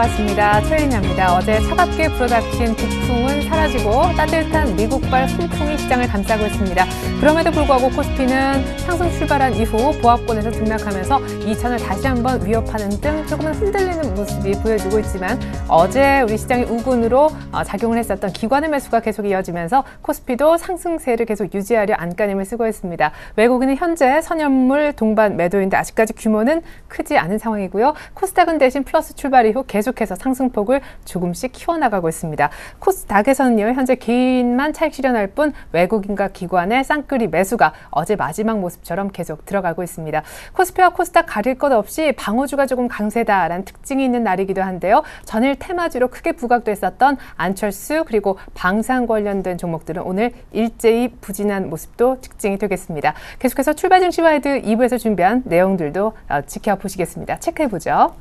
반갑습니다. 최은희입니다. 어제 차갑게 불어닥친 북풍은 사라지고 따뜻한 미국발 훈풍이 시장을 감싸고 있습니다. 그럼에도 불구하고 코스피는 상승 출발한 이후 보합권에서 등락하면서 2천을 다시 한번 위협하는 등 조금은 흔들리는 모습이 보여지고 있지만 어제 우리 시장이 우군으로 작용을 했었던 기관의 매수가 계속 이어지면서 코스피도 상승세를 계속 유지하려 안간힘을 쓰고 있습니다. 외국인은 현재 선현물 동반 매도인데 아직까지 규모는 크지 않은 상황이고요. 코스닥은 대신 플러스 출발 이후 계속해서 상승폭을 조금씩 키워나가고 있습니다. 코스닥에서는요, 현재 개인만 차익 실현할 뿐 외국인과 기관의 쌍끌이 매수가 어제 마지막 모습처럼 계속 들어가고 있습니다. 코스피와 코스닥 가릴 것 없이 방어주가 조금 강세다라는 특징이 있는 날이기도 한데요. 전일 테마주로 크게 부각됐었던 안철수 그리고 방산 관련된 종목들은 오늘 일제히 부진한 모습도 특징이 되겠습니다. 계속해서 출발 증시 와이드 2부에서 준비한 내용들도 지켜보시겠습니다. 체크해보죠.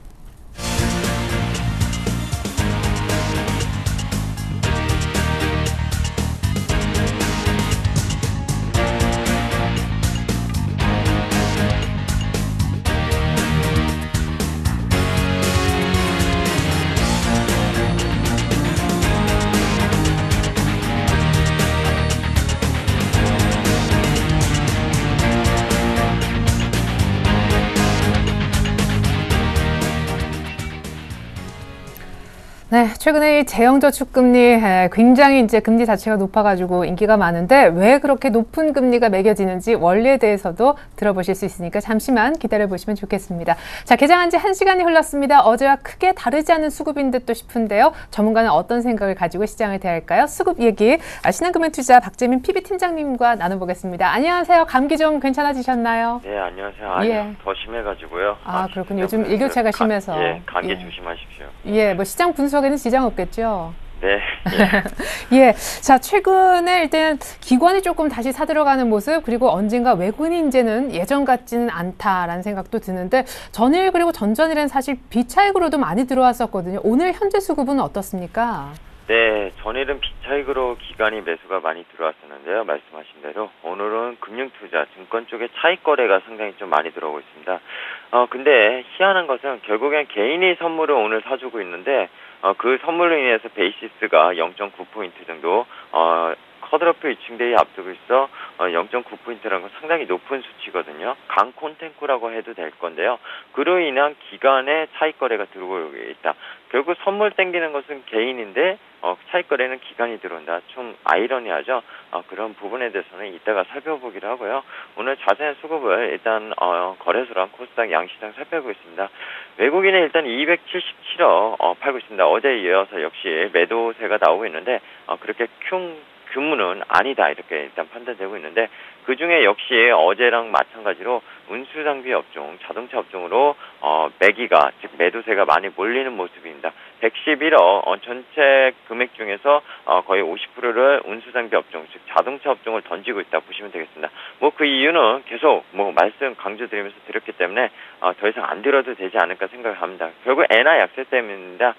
네, 최근에 이 재형저축금리 굉장히 이제 금리 자체가 높아가지고 인기가 많은데 왜 그렇게 높은 금리가 매겨지는지 원리에 대해서도 들어보실 수 있으니까 잠시만 기다려보시면 좋겠습니다. 자, 개장한 지 1시간이 흘렀습니다. 어제와 크게 다르지 않은 수급인 듯도 싶은데요. 전문가는 어떤 생각을 가지고 시장을 대할까요? 수급 얘기 신한금융투자 박재민 PB팀장님과 나눠보겠습니다. 안녕하세요. 감기 좀 괜찮아지셨나요? 네, 안녕하세요. 아니요, 더 심해가지고요. 그렇군요. 요즘 일교차가 심해서. 감기 조심하십시오. 뭐 시장 분석에는 지장 없겠죠? 네. 자, 최근에 일단 기관이 조금 다시 사들어가는 모습, 그리고 언젠가 외국인이 이제는 예전 같지는 않다라는 생각도 드는데 전일 그리고 전전일엔 사실 비차익으로도 많이 들어왔었거든요. 오늘 현재 수급은 어떻습니까? 네, 전일은 비차익으로 기관이 매수가 많이 들어왔었는데요. 말씀하신 대로 오늘은 금융투자, 증권 쪽에 차익 거래가 상당히 좀 많이 들어오고 있습니다. 근데 희한한 것은 결국엔 개인이 선물을 오늘 사주고 있는데 그 선물로 인해서 베이시스가 0.9포인트 정도 커드러프 2층대에 앞두고 있어 0.9포인트라는 건 상당히 높은 수치거든요. 강 콘텐츠라고 해도 될 건데요. 그로 인한 기관의 차익 거래가 들어오고 있다. 결국 선물 땡기는 것은 개인인데 차익 거래는 기관이 들어온다. 좀 아이러니하죠. 그런 부분에 대해서는 이따가 살펴보기로 하고요. 오늘 자세한 수급을 일단 거래소랑 코스닥 양시장 살펴보겠습니다. 외국인은 일단 277억 팔고 있습니다. 어제에 이어서 역시 매도세가 나오고 있는데 그렇게 규모는 아니다 이렇게 일단 판단되고 있는데 그중에 역시 어제랑 마찬가지로 운수장비 업종, 자동차 업종으로 매기가 즉 매도세가 많이 몰리는 모습입니다. 111억 전체 금액 중에서 거의 50%를 운수장비 업종, 즉 자동차 업종을 던지고 있다 보시면 되겠습니다. 그 이유는 계속 말씀 강조드리면서 드렸기 때문에 더 이상 안 들어도 되지 않을까 생각을 합니다. 결국 엔화 약세 때문입니다.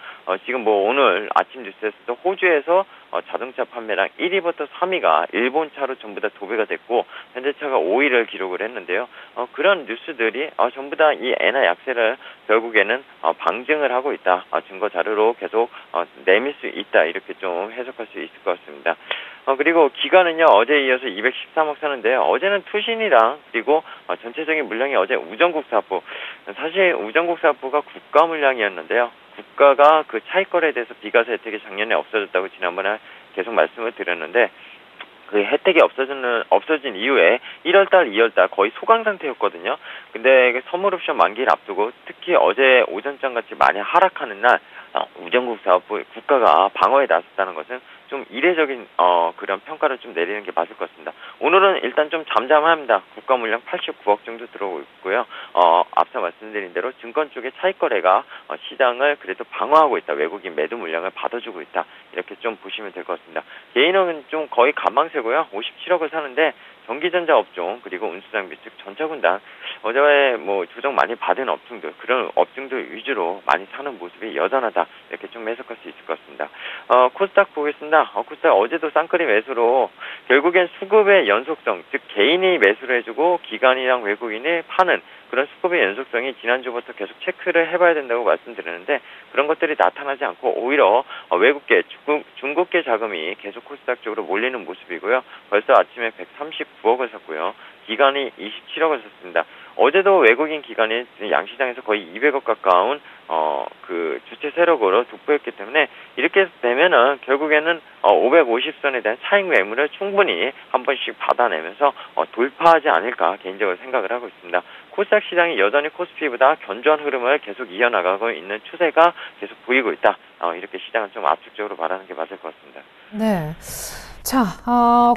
지금 오늘 아침 뉴스에서도 호주에서 자동차 판매량 1위부터 3위가 일본 차로 전부 다 도배가 됐고 현대차가 5위를 기록을 했는데요. 그런 뉴스들이 전부 다 이 엔화 약세를 결국에는 방증을 하고 있다. 증거 자료로 계속 내밀 수 있다. 이렇게 좀 해석할 수 있을 것 같습니다. 그리고 기관은요, 어제에 이어서 213억 사는데요. 어제는 투신이랑 그리고 전체적인 물량이 어제 우정국 사포. 사실 우정국 사포가 국가 물량이었는데요. 국가가 그 차익 거래에 대해서 비과세 혜택이 작년에 없어졌다고 지난번에 계속 말씀을 드렸는데 그 혜택이 없어진 이후에 1월달, 2월달 거의 소강 상태였거든요. 근데 선물 옵션 만기를 앞두고 특히 어제 오전장 같이 많이 하락하는 날 우정국 사업부 국가가 방어에 나섰다는 것은 좀 이례적인 그런 평가를 좀 내리는 게 맞을 것 같습니다. 오늘은 일단 좀 잠잠합니다. 국가 물량 89억 정도 들어오고 있고요. 앞서 말씀드린 대로 증권 쪽의 차익 거래가 시장을 그래도 방어하고 있다. 외국인 매도 물량을 받아주고 있다. 이렇게 좀 보시면 될 것 같습니다. 개인은 좀 거의 가망세고요. 57억을 사는데 전기전자 업종 그리고 운수장비 즉 전차군단 어제에 조정 많이 받은 업종들 그런 업종들 위주로 많이 사는 모습이 여전하다 이렇게 좀 해석할 수 있을 것 같습니다. 코스닥 보겠습니다. 있습니다. 코스닥 어제도 쌍끌이 매수로 결국엔 수급의 연속성, 즉 개인이 매수를 해주고 기관이랑 외국인이 파는 그런 수급의 연속성이 지난주부터 계속 체크를 해봐야 된다고 말씀드렸는데 그런 것들이 나타나지 않고 오히려 외국계, 중국계 자금이 계속 코스닥 쪽으로 몰리는 모습이고요. 벌써 아침에 139억을 샀고요. 기관이 27억을 샀습니다. 어제도 외국인 기관이 양시장에서 거의 200억 가까운 그 주체 세력으로 돋보였기 때문에 이렇게 되면은 결국에는 550선에 대한 차익 매물을 충분히 한 번씩 받아내면서 돌파하지 않을까 개인적으로 생각을 하고 있습니다. 코스닥 시장이 여전히 코스피보다 견조한 흐름을 계속 이어나가고 있는 추세가 계속 보이고 있다. 이렇게 시장은 좀 압축적으로 말하는 게 맞을 것 같습니다. 네. 자,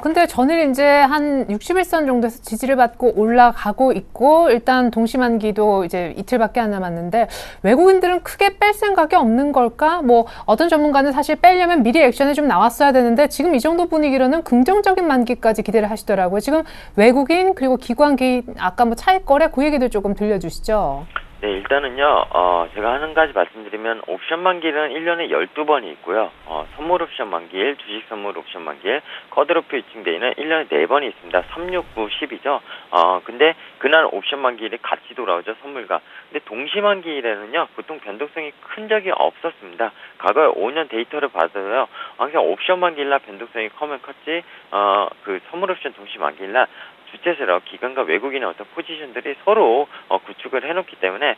근데 전일 이제 한 61선 정도에서 지지를 받고 올라가고 있고, 일단 동시만기도 이제 이틀밖에 안 남았는데, 외국인들은 크게 뺄 생각이 없는 걸까? 뭐, 어떤 전문가는 사실 빼려면 미리 액션이 좀 나왔어야 되는데, 지금 이 정도 분위기로는 긍정적인 만기까지 기대를 하시더라고요. 지금 외국인, 그리고 기관 개인, 아까 뭐 차익 거래, 그 얘기도 조금 들려주시죠. 네, 일단은요, 제가 한 가지 말씀드리면, 옵션 만기는 1년에 12번이 있고요. 선물 옵션 만기일, 주식 선물 옵션 만기일, 커드로프 위칭데이는 1년에 4번이 있습니다. 3, 6, 9, 10이죠. 근데 그날 옵션 만기일이 같이 돌아오죠, 선물과. 근데 동시 만기일에는요, 보통 변동성이 큰 적이 없었습니다. 과거에 5년 데이터를 봐도요, 항상 옵션 만기일날 변동성이 커면 컸지, 그 선물 옵션 동시 만기일날 주체세력, 기관과 외국인의 어떤 포지션들이 서로 구축을 해놓기 때문에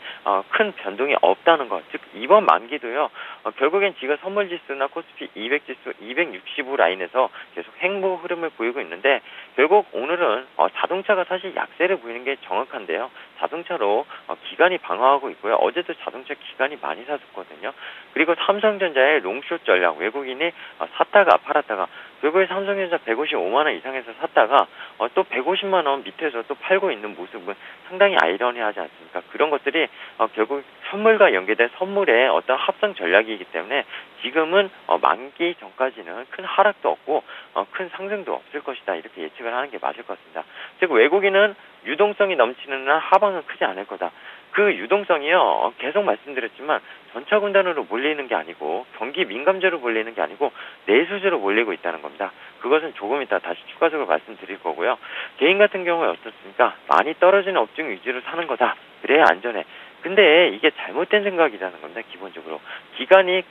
큰 변동이 없다는 것. 즉 이번 만기도요. 결국엔 지금 선물지수나 코스피 200지수 265 라인에서 계속 행보 흐름을 보이고 있는데 결국 오늘은 자동차가 사실 약세를 보이는 게 정확한데요. 자동차로 기관이 방어하고 있고요. 어제도 자동차 기관이 많이 샀었거든요. 그리고 삼성전자의 롱숏 전략, 외국인이 샀다가 팔았다가 결국에 삼성전자 155만 원 이상에서 샀다가 또 150만 원 밑에서 또 팔고 있는 모습은 상당히 아이러니하지 않습니까? 그런 것들이 결국 선물과 연계된 선물의 어떤 합성 전략이기 때문에 지금은 만기 전까지는 큰 하락도 없고 큰 상승도 없을 것이다 이렇게 예측을 하는 게 맞을 것 같습니다. 즉 외국인은 유동성이 넘치는 한 하방은 크지 않을 거다. 그 유동성이요 계속 말씀드렸지만 전차군단으로 몰리는 게 아니고 경기 민감제로 몰리는 게 아니고 내수제로 몰리고 있다는 겁니다. 그것은 조금 이따 다시 추가적으로 말씀드릴 거고요. 개인 같은 경우에 어떻습니까? 많이 떨어지는 업종 위주로 사는 거다. 그래야 안전해. 근데 이게 잘못된 생각이라는 겁니다. 기본적으로 기관이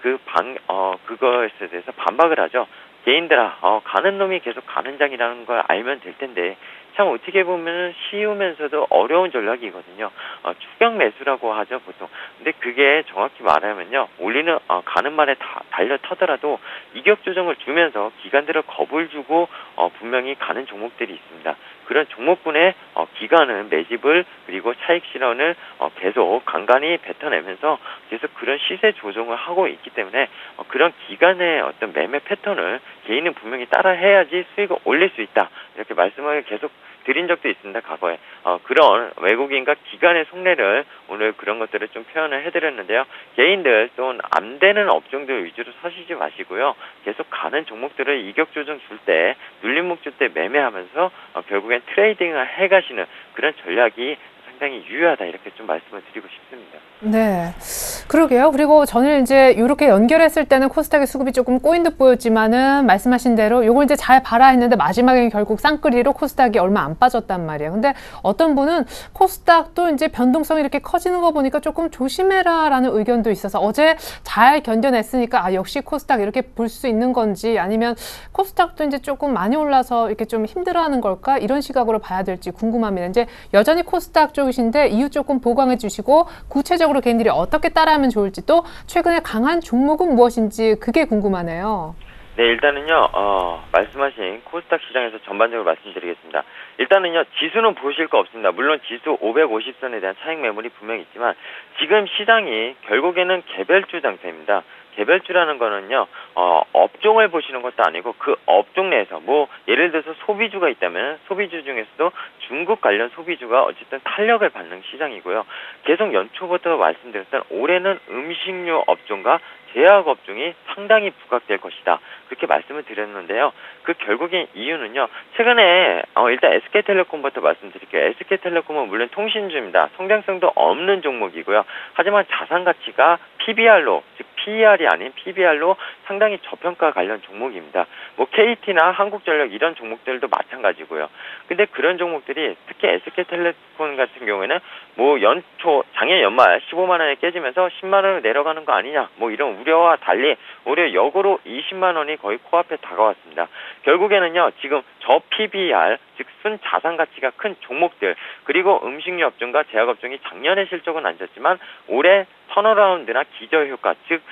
그것에 대해서 반박을 하죠. 개인들아 가는 놈이 계속 가는 장이라는 걸 알면 될 텐데 참 어떻게 보면 쉬우면서도 어려운 전략이거든요. 추격 매수라고 하죠 보통. 근데 그게 정확히 말하면요 올리는 가는 말에 달려 타더라도 이격 조정을 주면서 기관들을 겁을 주고 분명히 가는 종목들이 있습니다. 그런 종목군의 기관은 매집을 그리고 차익 실현을 계속 간간히 뱉어내면서 계속 그런 시세 조정을 하고 있기 때문에 그런 기관의 어떤 매매 패턴을 개인은 분명히 따라 해야지 수익을 올릴 수 있다 이렇게 말씀을 계속 드린 적도 있습니다. 과거에 그런 외국인과 기관의 속내를 오늘 그런 것들을 좀 표현을 해드렸는데요. 개인들 또는 안 되는 업종들 위주로 사시지 마시고요. 계속 가는 종목들을 이격 조정 줄 때 눌림목 줄 때 매매하면서 결국엔 트레이딩을 해가시는 그런 전략이 상당히 유효하다 이렇게 좀 말씀을 드리고 싶습니다. 네, 그러게요. 그리고 전일 이제 이렇게 연결했을 때는 코스닥의 수급이 조금 꼬인 듯 보였지만은 말씀하신 대로 요걸 이제 잘 봐라 했는데 마지막에 결국 쌍끌이로 코스닥이 얼마 안 빠졌단 말이에요. 근데 어떤 분은 코스닥도 이제 변동성이 이렇게 커지는 거 보니까 조금 조심해라라는 의견도 있어서 어제 잘 견뎌냈으니까 역시 코스닥 이렇게 볼 수 있는 건지 아니면 코스닥도 이제 조금 많이 올라서 이렇게 좀 힘들어하는 걸까 이런 시각으로 봐야 될지 궁금합니다. 이제 여전히 코스닥 쪽이신데 이유 조금 보강해 주시고 구체적으로 개인들이 어떻게 따라하면 좋을지 또 최근에 강한 종목은 무엇인지 그게 궁금하네요. 네, 일단은요, 말씀하신 코스닥 시장에서 전반적으로 말씀드리겠습니다. 일단은요, 지수는 보실 거 없습니다. 물론 지수 550선에 대한 차익 매물이 분명히 있지만, 지금 시장이 결국에는 개별주 장세입니다. 개별주라는 거는요, 업종을 보시는 것도 아니고 그 업종 내에서 뭐 예를 들어서 소비주가 있다면 소비주 중에서도 중국 관련 소비주가 어쨌든 탄력을 받는 시장이고요. 계속 연초부터 말씀드렸던 올해는 음식료 업종과 제약 업종이 상당히 부각될 것이다. 그렇게 말씀을 드렸는데요. 그 결국엔 이유는요. 최근에 일단 SK텔레콤부터 말씀드릴게요. SK텔레콤은 물론 통신주입니다. 성장성도 없는 종목이고요. 하지만 자산 가치가 PBR로, 즉 PER이 아닌 PBR로 상당히 저평가 관련 종목입니다. 뭐 KT나 한국전력 이런 종목들도 마찬가지고요. 근데 그런 종목들이 특히 SK텔레콤 같은 경우에는 뭐 연초 작년 연말 15만 원에 깨지면서 10만 원으로 내려가는 거 아니냐, 뭐 이런 우려와 달리 오히려 역으로 20만 원이 거의 코앞에 다가왔습니다. 결국에는요, 지금 저 PBR, 즉 순 자산 가치가 큰 종목들, 그리고 음식료 업종과 제약 업종이 작년에 실적은 안 좋지만 올해 턴어라운드나 기저 효과, 즉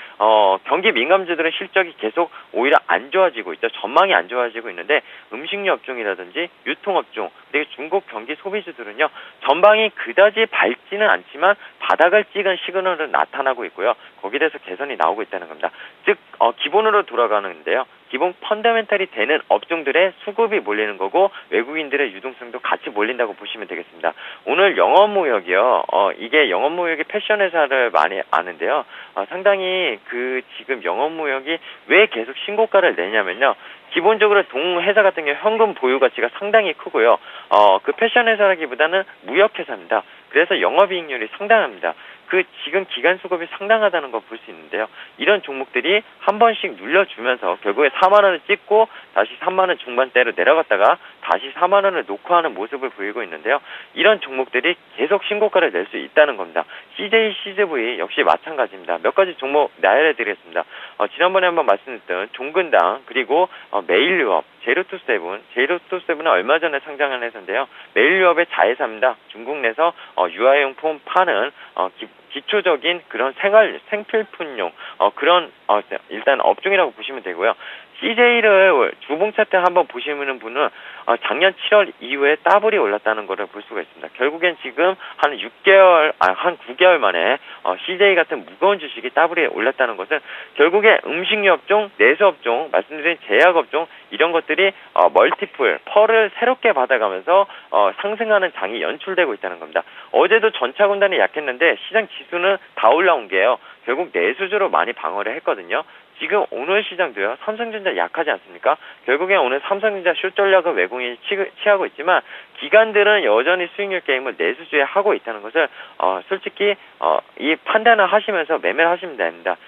경기 민감주들은 실적이 계속 오히려 안 좋아지고 있죠. 전망이 안 좋아지고 있는데 음식료 업종이라든지 유통업종, 그리고 중국 경기 소비주들은요, 전방이 그다지 밝지는 않지만 바닥을 찍은 시그널은 나타나고 있고요. 거기에 대해서 개선이 나오고 있다는 겁니다. 즉 기본으로 돌아가는데요. 기본 펀더멘탈이 되는 업종들의 수급이 몰리는 거고 외국인들의 유동성도 같이 몰린다고 보시면 되겠습니다. 오늘 영업무역이요. 이게 영업무역이 패션 회사를 많이 아는데요. 상당히 그 지금 영업무역이 왜 계속 신고가를 내냐면요. 기본적으로 동회사 같은 경우 현금 보유 가치가 상당히 크고요. 그 패션 회사라기보다는 무역 회사입니다. 그래서 영업이익률이 상당합니다. 그 지금 기간 수급이 상당하다는 거 볼 수 있는데요. 이런 종목들이 한 번씩 눌려주면서 결국에 4만 원을 찍고 다시 3만 원 중반대로 내려갔다가 다시 4만 원을 녹화하는 모습을 보이고 있는데요. 이런 종목들이 계속 신고가를 낼 수 있다는 겁니다. CJ, CGV 역시 마찬가지입니다. 몇 가지 종목 나열해드리겠습니다. 지난번에 한번 말씀드렸던 종근당, 그리고 메일유업, 제로투세븐은 얼마 전에 상장한 회사인데요. 메일유업의 자회사입니다. 중국 내에서 유아용품 파는 기초적인 그런 생필품용 그런 일단 업종이라고 보시면 되고요. CJ를 주봉 차트 한번 보시는 분은 작년 7월 이후에 더블이 올랐다는 것을 볼 수가 있습니다. 결국엔 지금 한 9개월 만에 CJ 같은 무거운 주식이 더블이 올랐다는 것은 결국에 음식료 업종, 내수 업종, 말씀드린 제약 업종 이런 것들이 멀티플, 펄을 새롭게 받아가면서 상승하는 장이 연출되고 있다는 겁니다. 어제도 전차군단이 약했는데 시장 지수는 다 올라온 게요. 결국 내수주로 많이 방어를 했거든요. 지금 오늘 시장도요. 삼성전자 약하지 않습니까? 결국엔 오늘 삼성전자 숏 전략을 외국인이 취하고 있지만 기관들은 여전히 수익률 게임을 내수주에 하고 있다는 것을 솔직히 이 판단을 하시면서 매매를 하시면 됩니다.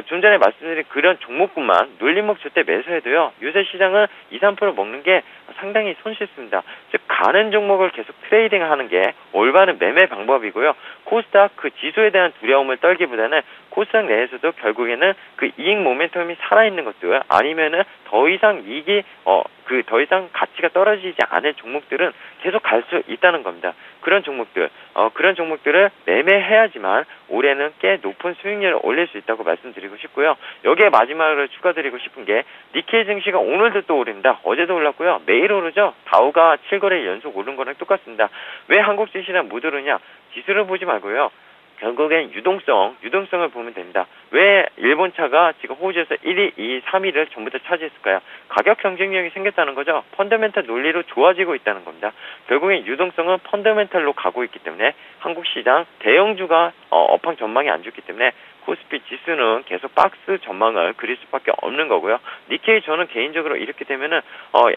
좀 전에 말씀드린 그런 종목군만 눌림목 줄 때 매수해도요. 요새 시장은 2, 3% 먹는 게 상당히 손쉽습니다. 즉 가는 종목을 계속 트레이딩하는 게 올바른 매매 방법이고요. 코스닥 그 지수에 대한 두려움을 떨기보다는 코스닥 내에서도 결국에는 그 이익 모멘텀이 살아있는 것들 아니면은 더 이상 이익이 더 이상 가치가 떨어지지 않은 종목들은 계속 갈 수 있다는 겁니다. 그런 종목들을 매매해야지만 올해는 꽤 높은 수익률을 올릴 수 있다고 말씀드리고 싶고요. 여기에 마지막으로 추가드리고 싶은 게 니케이 증시가 오늘도 또 오릅니다. 어제도 올랐고요. 매일 오르죠. 다우가 7거래 연속 오른 거랑 똑같습니다. 왜 한국 증시는 못 오르냐? 지수를 보지 말고요. 결국엔 유동성을 보면 됩니다. 왜 일본차가 지금 호주에서 1위, 2위, 3위를 전부 다 차지했을까요? 가격 경쟁력이 생겼다는 거죠. 펀더멘탈 논리로 좋아지고 있다는 겁니다. 결국엔 유동성은 펀더멘탈로 가고 있기 때문에 한국 시장 대형주가 업황 전망이 안 좋기 때문에 코스피 지수는 계속 박스 전망을 그릴 수밖에 없는 거고요. 니케이 저는 개인적으로 이렇게 되면은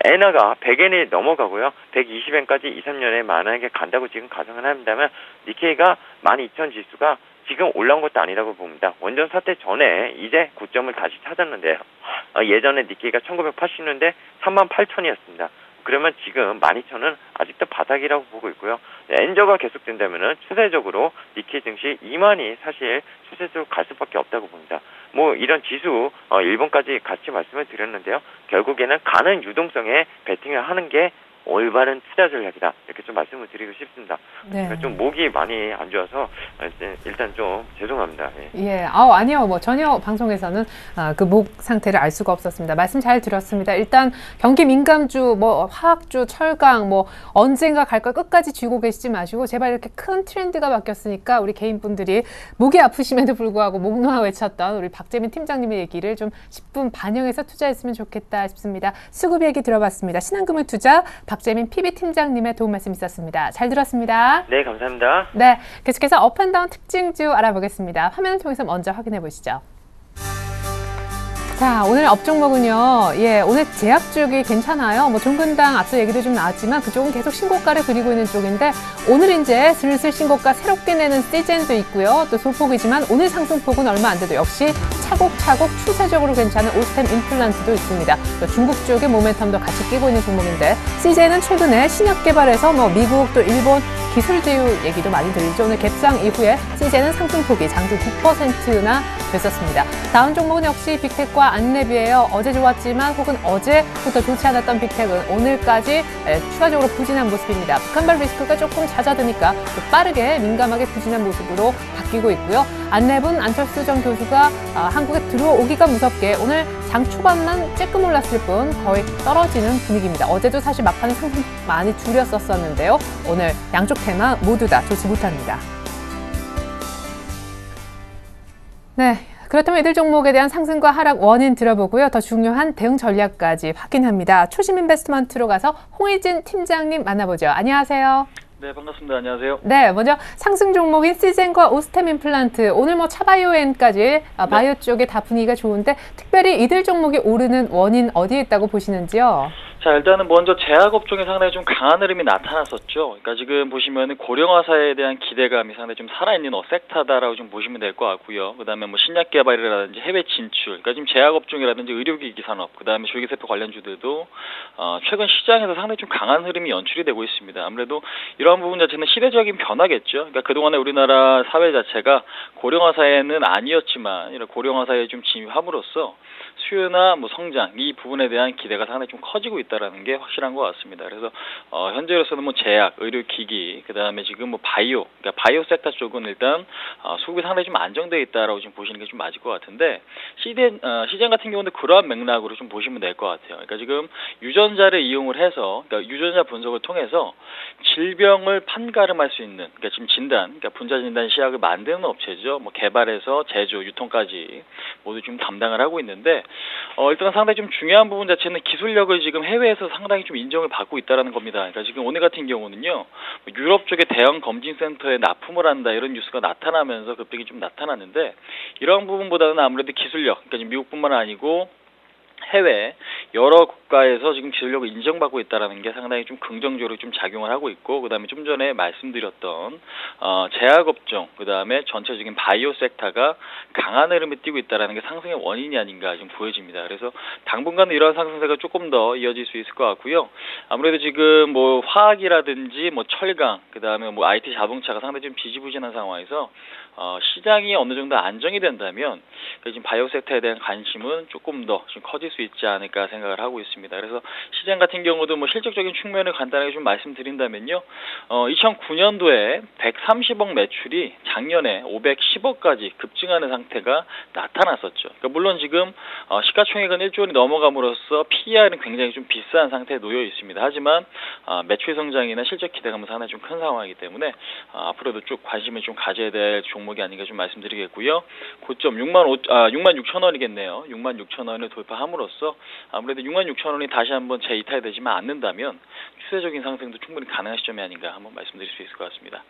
엔화가 100엔이 넘어가고요. 120엔까지 2, 3년에 만약에 간다고 지금 가정을 한다면 니케이가 12,000 지수가 지금 올라온 것도 아니라고 봅니다. 원전 사태 전에 이제 고점을 다시 찾았는데요. 예전에 니케이가 1980년대 38,000이었습니다. 그러면 지금 12,000은 아직도 바닥이라고 보고 있고요. 엔저가 계속된다면은 추세적으로 니케이 증시 2만이 사실 추세적으로 갈 수밖에 없다고 봅니다. 뭐 이런 지수 일본까지 같이 말씀을 드렸는데요. 결국에는 가는 유동성에 베팅을 하는 게 올바른 투자 전략이다. 이렇게 좀 말씀을 드리고 싶습니다. 네. 좀 목이 많이 안 좋아서 일단 좀 죄송합니다. 예, 아니요. 뭐 전혀 방송에서는 그 목 상태를 알 수가 없었습니다. 말씀 잘 들었습니다. 일단 경기 민감주, 뭐 화학주, 철강, 뭐 언젠가 갈 걸 끝까지 쥐고 계시지 마시고 제발 이렇게 큰 트렌드가 바뀌었으니까 우리 개인분들이 목이 아프심에도 불구하고 목 놓아 외쳤던 우리 박재민 팀장님의 얘기를 좀 10분 반영해서 투자했으면 좋겠다 싶습니다. 수급 얘기 들어봤습니다. 신한금융투자 박재민 PB팀장님의 도움 말씀 있었습니다. 잘 들었습니다. 네, 감사합니다. 네, 계속해서 업앤다운 특징주 알아보겠습니다. 화면을 통해서 먼저 확인해 보시죠. 자, 오늘 업종목은요. 오늘 제약 쪽이 괜찮아요. 종근당 앞서 얘기도 좀 나왔지만 그쪽은 계속 신고가를 그리고 있는 쪽인데 오늘 이제 슬슬 신고가 새롭게 내는 시즌도 있고요. 또 소폭이지만 오늘 상승폭은 얼마 안 돼도 역시 차곡차곡 추세적으로 괜찮은 오스템 임플란트도 있습니다. 또 중국 쪽의 모멘텀도 같이 끼고 있는 종목인데 CJ는 최근에 신약 개발에서 미국 또 일본 기술 제휴 얘기도 많이 들리죠. 오늘 갭상 이후에 CJ는 상승폭이 장중 9%나 됐었습니다. 다음 종목은 역시 빅텍과 안랩이에요. 어제 좋았지만 혹은 어제부터 좋지 않았던 빅텍은 오늘까지 추가적으로 부진한 모습입니다. 북한발 리스크가 조금 잦아드니까 또 빠르게 민감하게 부진한 모습으로 바뀌고 있고요. 안랩은 안철수 전 교수가 한국에 들어오기가 무섭게 오늘 장 초반만 조금 올랐을 뿐 거의 떨어지는 분위기입니다. 어제도 사실 막판에 상승 많이 줄였었는데요. 오늘 양쪽 테마 모두 다 좋지 못합니다. 네, 그렇다면 이들 종목에 대한 상승과 하락 원인 들어보고요. 더 중요한 대응 전략까지 확인합니다. 초심 인베스트먼트로 가서 홍일진 팀장님 만나보죠. 안녕하세요. 네, 반갑습니다. 안녕하세요. 네, 먼저 상승 종목인 시젠과 오스템 임플란트, 오늘 차바이오엔까지 바이오 쪽에 다 분위기가 좋은데 특별히 이들 종목이 오르는 원인 어디에 있다고 보시는지요? 자, 일단은 먼저 제약업종에 상당히 좀 강한 흐름이 나타났었죠. 그러니까 지금 보시면은 고령화사에 대한 기대감이 상당히 좀 살아있는 섹터다라고 좀 보시면 될 것 같고요. 그다음에 신약 개발이라든지 해외 진출, 그러니까 지금 제약업종이라든지 의료기기 산업, 그다음에 조기세포 관련주들도 최근 시장에서 상당히 좀 강한 흐름이 연출이 되고 있습니다. 아무래도 이러한 부분 자체는 시대적인 변화겠죠. 그러니까 그동안에 우리나라 사회 자체가 고령화사회는 아니었지만 이런 고령화사회에 좀 진입함으로써 수요나 성장 이 부분에 대한 기대가 상당히 좀 커지고 있다라는 게 확실한 것 같습니다. 그래서 현재로서는 제약, 의료기기, 그다음에 지금 바이오, 그러니까 바이오 섹터 쪽은 일단 수급이 상당히 좀 안정되어 있다라고 좀 보시는 게 좀 맞을 것 같은데 시장 같은 경우는 그러한 맥락으로 좀 보시면 될 것 같아요. 그러니까 지금 유전자를 이용을 해서, 그러니까 유전자 분석을 통해서 질병을 판가름할 수 있는, 그러니까 지금 진단, 그러니까 분자 진단 시약을 만드는 업체죠. 개발에서 제조, 유통까지 모두 좀 담당을 하고 있는데 일단 상당히 좀 중요한 부분 자체는 기술력을 지금 해외에서 상당히 좀 인정을 받고 있다라는 겁니다. 그러니까 지금 오늘 같은 경우는요, 유럽 쪽에 대형 검진센터에 납품을 한다 이런 뉴스가 나타나면서 급격히 좀 나타났는데 이런 부분보다는 아무래도 기술력, 그러니까 지금 미국뿐만 아니고 해외 여러 국가에서 지금 기술력을 인정받고 있다라는 게 상당히 좀 긍정적으로 좀 작용을 하고 있고, 그다음에 좀 전에 말씀드렸던 제약업종, 그다음에 전체적인 바이오 섹터가 강한 흐름을 띠고 있다라는 게 상승의 원인이 아닌가 좀 보여집니다. 그래서 당분간은 이러한 상승세가 조금 더 이어질 수 있을 것 같고요. 아무래도 지금 화학이라든지 철강, 그다음에 IT 자동차가 상당히 좀 지지부진한 상황에서 시장이 어느 정도 안정이 된다면 지금 바이오 섹터에 대한 관심은 조금 더 좀 커질 수 있지 않을까 생각을 하고 있습니다. 그래서 시장 같은 경우도 실적적인 측면을 간단하게 좀 말씀드린다면요, 2009년도에 130억 매출이 작년에 510억까지 급증하는 상태가 나타났었죠. 그러니까 물론 지금 시가총액은 1조 원이 넘어감으로써 PER은 굉장히 좀 비싼 상태에 놓여 있습니다. 하지만 매출 성장이나 실적 기대감은 상당히 좀 큰 상황이기 때문에 앞으로도 쭉 관심을 좀 가져야 될 종목이 아닌가 좀 말씀드리겠고요. 고점 66,000원이겠네요. 66,000원을 돌파함으로써 아무래도 66,000원이 다시 한번 재이탈되지만 않는다면 추세적인 상승도 충분히 가능한 시점이 아닌가 한번 말씀드릴 수 있을 것 같습니다.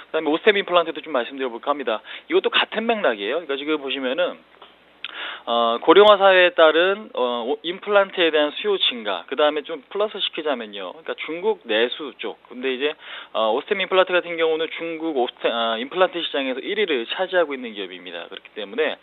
그다음에 오스템 임플란트도 좀 말씀드려볼까 합니다. 이것도 같은 맥락이에요. 그러니까 지금 보시면은 고령화 사회에 따른 임플란트에 대한 수요 증가, 그 다음에 좀 플러스 시키자면요, 그러니까 중국 내수 쪽. 근데 이제 오스템 임플란트 같은 경우는 중국 임플란트 시장에서 1위를 차지하고 있는 기업입니다. 그렇기 때문에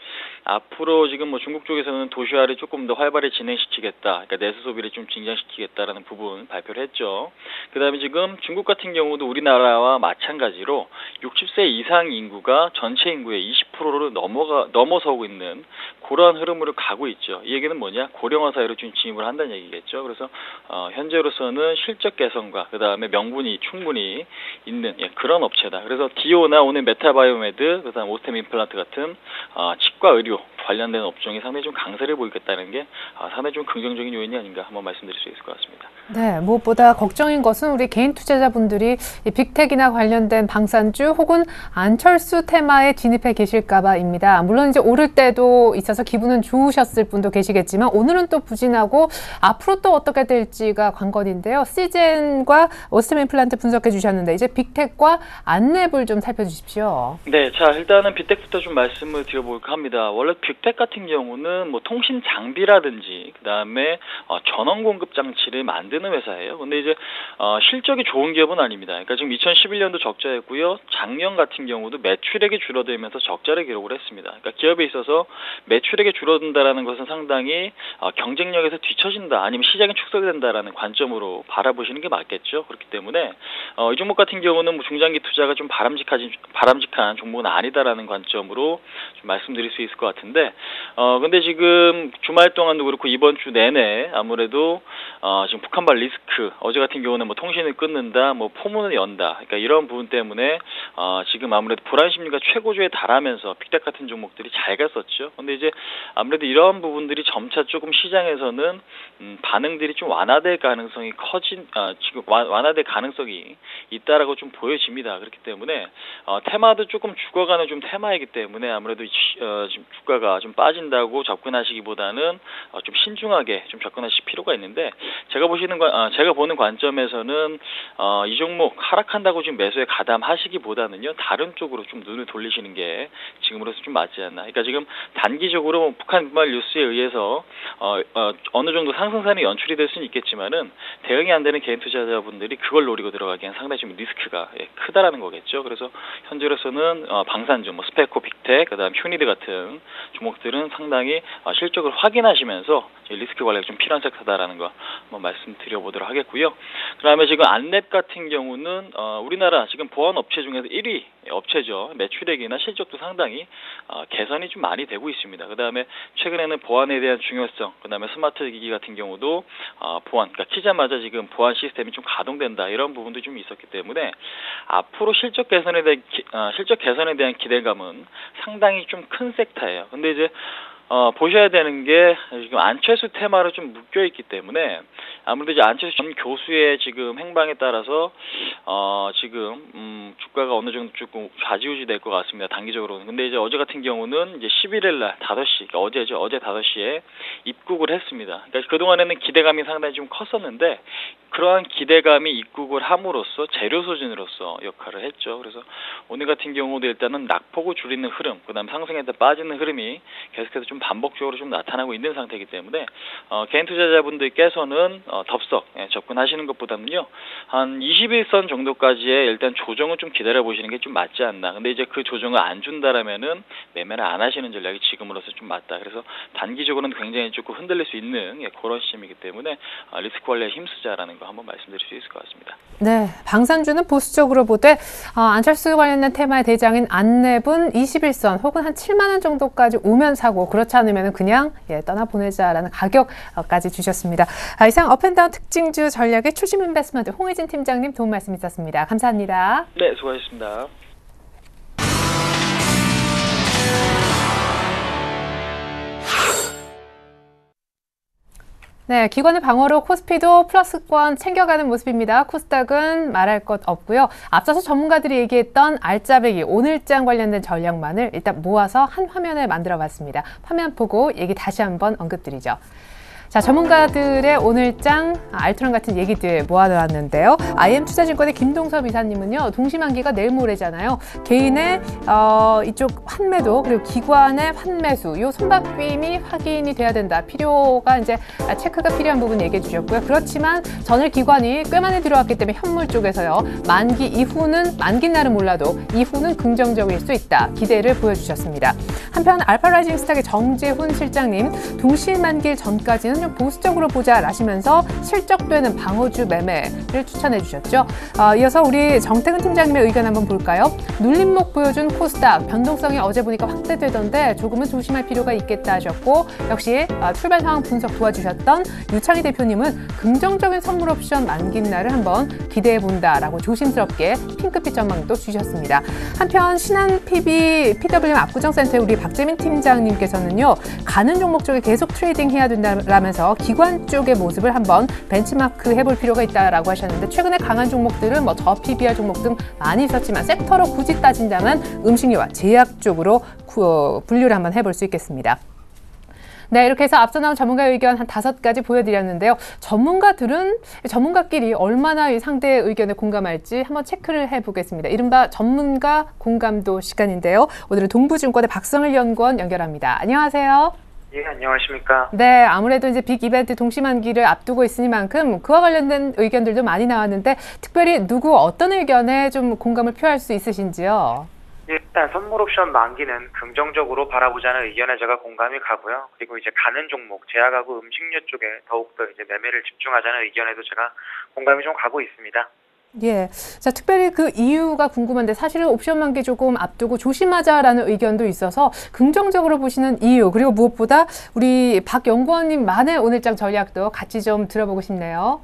앞으로 지금 중국 쪽에서는 도시화를 조금 더 활발히 진행시키겠다, 그러니까 내수 소비를 좀 진정시키겠다라는 부분 발표를 했죠. 그 다음에 지금 중국 같은 경우도 우리나라와 마찬가지로 60세 이상 인구가 전체 인구의 20%를 넘어서고 있는 그러한 흐름으로 가고 있죠. 이 얘기는 뭐냐? 고령화 사회로 지금 진입을 한다는 얘기겠죠. 그래서 현재로서는 실적 개선과 그 다음에 명분이 충분히 있는 그런 업체다. 그래서 디오나 오늘 메타바이오메드, 그다음 오스템 임플란트 같은 치과 의료 관련된 업종이 상당히 좀 강세를 보이겠다는 게 상당히 좀 긍정적인 요인이 아닌가 한번 말씀드릴 수 있을 것 같습니다. 네, 무엇보다 걱정인 것은 우리 개인 투자자분들이 이 빅텍이나 관련된 방산주 혹은 안철수 테마에 진입해 계실까 봐입니다. 물론 이제 오를 때도 있어서 기분은 좋으셨을 분도 계시겠지만 오늘은 또 부진하고 앞으로 또 어떻게 될지가 관건인데요. 시젠과 오스템 임플란트 분석해 주셨는데 이제 빅텍과 안랩을 좀 살펴주십시오. 네, 자 일단은 빅텍부터 좀 말씀을 드려볼까 합니다. 원래 빅텍 같은 경우는 뭐 통신 장비라든지 그다음에 전원 공급 장치를 만드는 회사예요. 근데 이제 실적이 좋은 기업은 아닙니다. 그러니까 지금 2011년도 적자였고요. 작년 같은 경우도 매출액이 줄어들면서 적자를 기록을 했습니다. 그러니까 기업에 있어서 매출액이 줄어든다라는 것은 상당히 경쟁력에서 뒤처진다, 아니면 시장이 축소된다라는 관점으로 바라보시는 게 맞겠죠. 그렇기 때문에 이 종목 같은 경우는 뭐 중장기 투자가 좀 바람직한 종목은 아니다라는 관점으로 좀 말씀드릴 수 있을 것 같은데, 근데 지금 주말 동안도 그렇고 이번 주 내내 아무래도 지금 북한발 리스크, 어제 같은 경우는 뭐 통신을 끊는다, 뭐 포문을 연다, 그러니까 이런 부분 때문에 지금 아무래도 불안 심리가 최고조에 달하면서 빅텍 같은 종목들이 잘 갔었죠. 근데 이제 아무래도 이런 부분들이 점차 조금 시장에서는 반응들이 좀 완화될 가능성이 지금 완화될 가능성이 있다라고 좀 보여집니다. 그렇기 때문에 테마도 조금 죽어가는 좀 테마이기 때문에 아무래도 지금 주가가 좀 빠진다고 접근하시기보다는 좀 신중하게 좀 접근하실 필요가 있는데, 제가 보는 관점에서는 이 종목 하락한다고 지금 매수에 가담하시기보다는요, 다른 쪽으로 좀 눈을 돌리시는 게 지금으로서 좀 맞지 않나. 그러니까 지금 단기적으로 북한 분말 뉴스에 의해서 어느 정도 상승산이 연출이 될 수는 있겠지만은 대응이 안 되는 개인 투자자분들이 그걸 노리고 들어가기엔 상당히 좀 리스크가 크다라는 거겠죠. 그래서 현재로서는 방산주, 뭐 스페코, 빅텍, 그다음 휴니드 같은 종목들은 상당히 실적을 확인하시면서 리스크 관리가 좀 필요한 섹터다라는 거 한번 말씀드려보도록 하겠고요. 그다음에 지금 안랩 같은 경우는 우리나라 지금 보안 업체 중에서 1위 업체죠. 매출액이나 실적도 상당히 개선이 좀 많이 되고 있습니다. 그다음에 최근에는 보안에 대한 중요성, 그다음에 스마트 기기 같은 경우도 보안, 그러니까 키자마자 지금 보안 시스템이 좀 가동된다, 이런 부분도 좀 있었기 때문에 앞으로 실적 개선에 대한 기대감은 상당히 좀 큰 섹터예요. 근데 이제 보셔야 되는 게 지금 안철수 테마로 좀 묶여 있기 때문에 아무래도 이제 안철수 전 교수의 지금 행방에 따라서 지금 주가가 어느 정도 조금 좌지우지 될 것 같습니다. 단기적으로는. 근데 이제 어제 같은 경우는 이제 11일 날 5시, 그러니까 어제 5시에 입국을 했습니다. 그러니까 그동안에는 기대감이 상당히 좀 컸었는데 그러한 기대감이 입국을 함으로써 재료 소진으로서 역할을 했죠. 그래서 오늘 같은 경우도 일단은 낙폭을 줄이는 흐름, 그다음 상승했다 빠지는 흐름이 계속해서 좀 반복적으로 좀 나타나고 있는 상태이기 때문에 개인 투자자분들께서는 덥석 접근하시는 것보다는요, 한 21선 정도까지의 일단 조정을 좀 기다려 보시는 게 좀 맞지 않나. 근데 이제 그 조정을 안 준다라면은 매매를 안 하시는 전략이 지금으로서 좀 맞다. 그래서 단기적으로는 굉장히 조금 흔들릴 수 있는 그런 시점이기 때문에 리스크 관리에 힘쓰자라는 거 한번 말씀드릴 수 있을 것 같습니다. 네, 방산주는 보수적으로 보되 안철수 관련된 테마의 대장인 안랩은 21선 혹은 한 7만 원 정도까지 오면 사고, 그렇지 않으면 그냥 떠나보내자라는 가격까지 주셨습니다. 이상 업앤다운 특징주 전략의 초심 인베스트먼트 홍혜진 팀장님 도움 말씀 있었습니다. 감사합니다. 네, 수고하셨습니다. 네, 기관의 방어로 코스피도 플러스권 챙겨가는 모습입니다. 코스닥은 말할 것 없고요. 앞서서 전문가들이 얘기했던 알짜배기 오늘장 관련된 전략만을 일단 모아서 한 화면을 만들어봤습니다. 화면 보고 얘기 다시 한번 언급드리죠. 자, 전문가들의 오늘장 알트론 같은 얘기들 모아놨는데요. IM투자증권의 김동섭 이사님은요, 동시만기가 내일 모레잖아요. 개인의 이쪽 환매도 그리고 기관의 환매수, 요 손바뀜이 확인이 돼야 된다. 필요가 이제 체크가 필요한 부분 얘기해 주셨고요. 그렇지만 전일 기관이 꽤 많이 들어왔기 때문에 현물 쪽에서요, 만기 이후는 만기 날은 몰라도 이후는 긍정적일 수 있다. 기대를 보여주셨습니다. 한편 알파라이징 스탁의 정재훈 실장님, 동시만기 전까지는 좀 보수적으로 보자라시면서 실적되는 방어주 매매를 추천해 주셨죠. 이어서 우리 정태근 팀장님의 의견 한번 볼까요? 눌림목 보여준 코스닥 변동성이 어제 보니까 확대되던데 조금은 조심할 필요가 있겠다 하셨고, 역시 출발 상황 분석 도와주셨던 유창희 대표님은 긍정적인 선물 옵션 만기 날을 한번 기대해 본다라고 조심스럽게 핑크빛 전망도 주셨습니다. 한편 신한 PWM 압구정센터의 우리 박재민 팀장님께서는요, 가는 종목 쪽에 계속 트레이딩 해야 된다라면서 기관 쪽의 모습을 한번 벤치마크 해볼 필요가 있다라고 하셨는데, 최근에 강한 종목들은 뭐 저 PBR 종목 등 많이 있었지만 섹터로 굳이 따진다면 음식료와 제약 쪽으로 분류를 한번 해볼 수 있겠습니다. 네, 이렇게 해서 앞서 나온 전문가의 의견 한 5가지 보여드렸는데요. 전문가끼리 얼마나 이 상대의 의견에 공감할지 한번 체크를 해보겠습니다. 이른바 전문가 공감도 시간인데요. 오늘은 동부증권의 박성일 연구원 연결합니다. 안녕하세요. 예, 안녕하십니까. 네, 아무래도 이제 빅 이벤트 동시만기를 앞두고 있으니만큼 그와 관련된 의견들도 많이 나왔는데, 특별히 누구 어떤 의견에 좀 공감을 표할 수 있으신지요? 일단 선물 옵션 만기는 긍정적으로 바라보자는 의견에 제가 공감이 가고요. 그리고 이제 가는 종목, 제약하고 음식료 쪽에 더욱더 이제 매매를 집중하자는 의견에도 제가 공감이 좀 가고 있습니다. 예. 자, 특별히 그 이유가 궁금한데, 사실은 옵션 만기 조금 앞두고 조심하자라는 의견도 있어서 긍정적으로 보시는 이유, 그리고 무엇보다 우리 박 연구원님만의 오늘장 전략도 같이 좀 들어보고 싶네요.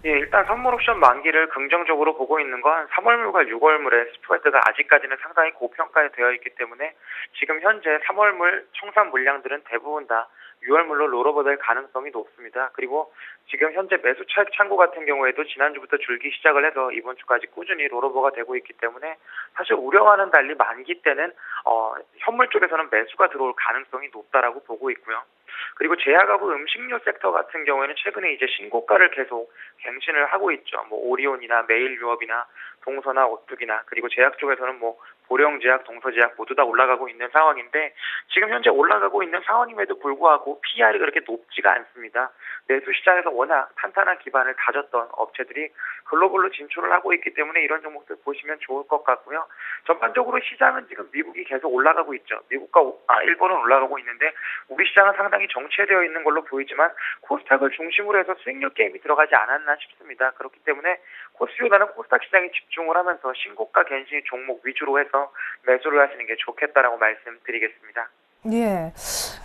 예, 일단 선물 옵션 만기를 긍정적으로 보고 있는 건 3월물과 6월물의 스프레드가 아직까지는 상당히 고평가에 되어 있기 때문에 지금 현재 3월물 청산 물량들은 대부분 다 6월물로 롤오버될 가능성이 높습니다. 그리고 지금 현재 매수 차익 창구 같은 경우에도 지난주부터 줄기 시작을 해서 이번 주까지 꾸준히 롤오버가 되고 있기 때문에 사실 우려와는 달리 만기 때는 현물 쪽에서는 매수가 들어올 가능성이 높다라고 보고 있고요. 그리고 제약하고 음식료 섹터 같은 경우에는 최근에 이제 신고가를 계속 갱신을 하고 있죠. 뭐 오리온이나 메일유업이나 동서나 오뚜기나, 그리고 제약 쪽에서는 뭐 보령제약, 동서제약 모두 다 올라가고 있는 상황인데, 지금 현재 올라가고 있는 상황임에도 불구하고 PR이 그렇게 높지가 않습니다. 내수 시장에서 워낙 탄탄한 기반을 다졌던 업체들이 글로벌로 진출을 하고 있기 때문에 이런 종목들 보시면 좋을 것 같고요. 전반적으로 시장은 지금 미국이 계속 올라가고 있죠. 미국과 일본은 올라가고 있는데 우리 시장은 상당히 정체되어 있는 걸로 보이지만 코스닥을 중심으로 해서 수익률 게임이 들어가지 않았나 싶습니다. 그렇기 때문에 코스피보다는 코스닥 시장에 집중을 하면서 신고가 갱신 종목 위주로 해서 매수를 하시는 게 좋겠다라고 말씀드리겠습니다. 예.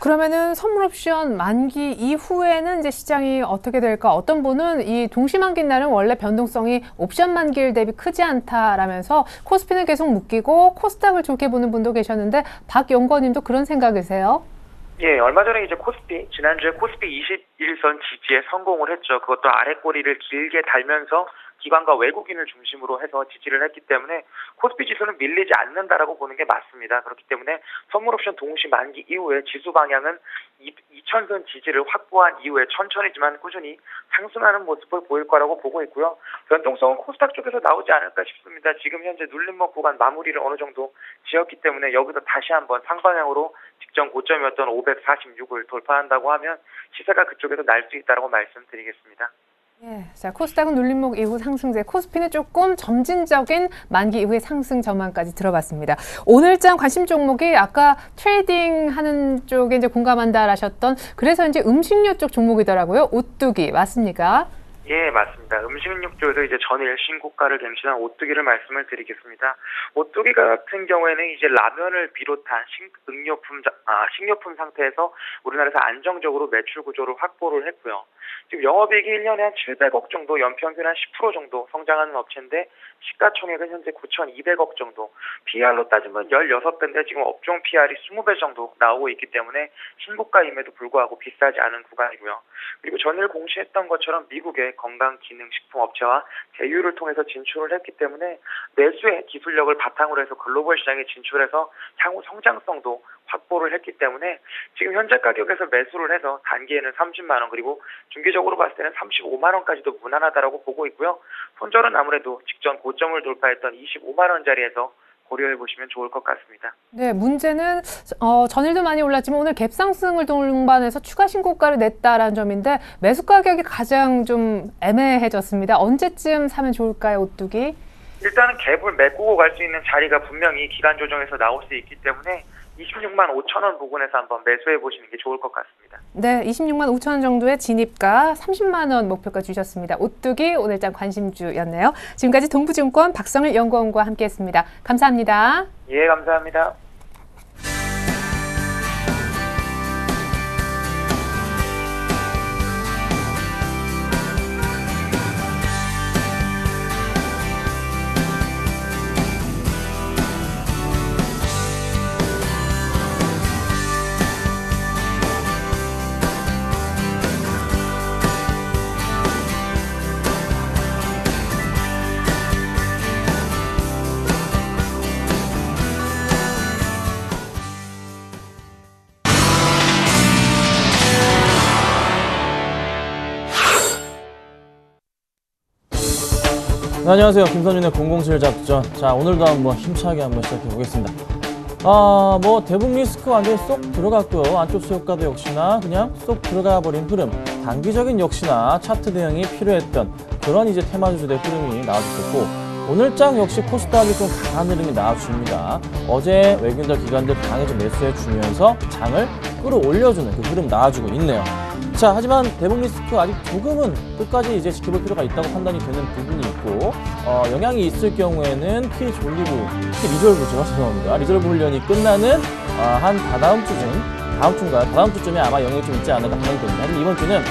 그러면은 선물 옵션 만기 이후에는 이제 시장이 어떻게 될까? 어떤 분은 이 동시만기 날은 원래 변동성이 옵션 만기일 대비 크지 않다라면서 코스피는 계속 묶이고 코스닥을 좋게 보는 분도 계셨는데, 박 연구원님도 그런 생각이세요? 예, 얼마 전에 이제 지난주에 코스피 21선 지지에 성공을 했죠. 그것도 아래 꼬리를 길게 달면서 기관과 외국인을 중심으로 해서 지지를 했기 때문에 코스피 지수는 밀리지 않는다라고 보는 게 맞습니다. 그렇기 때문에 선물옵션 동시 만기 이후에 지수 방향은 2000선 지지를 확보한 이후에 천천히지만 꾸준히 상승하는 모습을 보일 거라고 보고 있고요. 변동성은 코스닥 쪽에서 나오지 않을까 싶습니다. 지금 현재 눌림목 구간 마무리를 어느 정도 지었기 때문에 여기서 다시 한번 상방향으로 직전 고점이었던 546을 돌파한다고 하면 시세가 그쪽에서 날 수 있다고 말씀드리겠습니다. 예, 자, 코스닥은 눌림목 이후 상승세, 코스피는 조금 점진적인 만기 이후의 상승 전망까지 들어봤습니다. 오늘장 관심 종목이 아까 트레이딩 하는 쪽에 이제 공감한다 하셨던, 그래서 이제 음식료 쪽 종목이더라고요. 오뚜기 맞습니까? 예, 맞습니다. 음식료 쪽에서 이제 전일 신고가를 갱신한 오뚜기를 말씀을 드리겠습니다. 오뚜기 같은 경우에는 이제 라면을 비롯한 식료품 상태에서 우리나라에서 안정적으로 매출 구조를 확보를 했고요. 지금 영업이익이 1년에 한 700억 정도, 연평균 한 10% 정도 성장하는 업체인데 시가총액은 현재 9,200억 정도, PR로 따지면 16배인데 지금 업종 PR이 20배 정도 나오고 있기 때문에 신고가임에도 불구하고 비싸지 않은 구간이고요. 그리고 전일 공시했던 것처럼 미국의 건강기능식품 업체와 제휴를 통해서 진출을 했기 때문에 내수의 기술력을 바탕으로 해서 글로벌 시장에 진출해서 향후 성장성도 확보를 했기 때문에 지금 현재 가격에서 매수를 해서 단기에는 30만 원, 그리고 중기적으로 봤을 때는 35만 원까지도 무난하다라고 보고 있고요. 손절은 아무래도 직전 고점을 돌파했던 25만 원짜리에서 고려해 보시면 좋을 것 같습니다. 네, 문제는 전일도 많이 올랐지만 오늘 갭상승을 동반해서 추가 신고가를 냈다라는 점인데, 매수 가격이 가장 좀 애매해졌습니다. 언제쯤 사면 좋을까요, 오뚜기? 일단은 갭을 메꾸고 갈 수 있는 자리가 분명히 기간 조정에서 나올 수 있기 때문에 26만 5천 원 부근에서 한번 매수해 보시는 게 좋을 것 같습니다. 네, 26만 5천 원 정도의 진입가, 30만 원 목표가 주셨습니다. 오뚜기 오늘장 관심주였네요. 지금까지 동부증권 박성일 연구원과 함께했습니다. 감사합니다. 예, 감사합니다. 네, 안녕하세요. 김선윤의 007 작전. 자, 오늘도 한번 힘차게 한번 시작해 보겠습니다. 뭐 대북 리스크 완전히 쏙 들어갔고요. 안쪽 수요가도 역시나 그냥 쏙 들어가 버린 흐름. 단기적인 역시나 차트 대응이 필요했던 그런 이제 테마주들의 흐름이 나와줬고, 오늘장 역시 코스닥이 좀 강한 흐름이 나와줍니다. 어제 외국인들 기관들 강하게 좀 매수해 주면서 장을 끌어올려주는 그 흐름 나와주고 있네요. 자, 하지만 대북 리스크 아직 조금은 끝까지 이제 지켜볼 필요가 있다고 판단이 되는 부분이 있고, 영향이 있을 경우에는 P-졸리브, 특히 리졸브죠. 죄송합니다. 리졸브 훈련이 끝나는 한 다다음 주쯤에 아마 영향이 좀 있지 않을까 판단이 됩니다. 하지만 이번 주는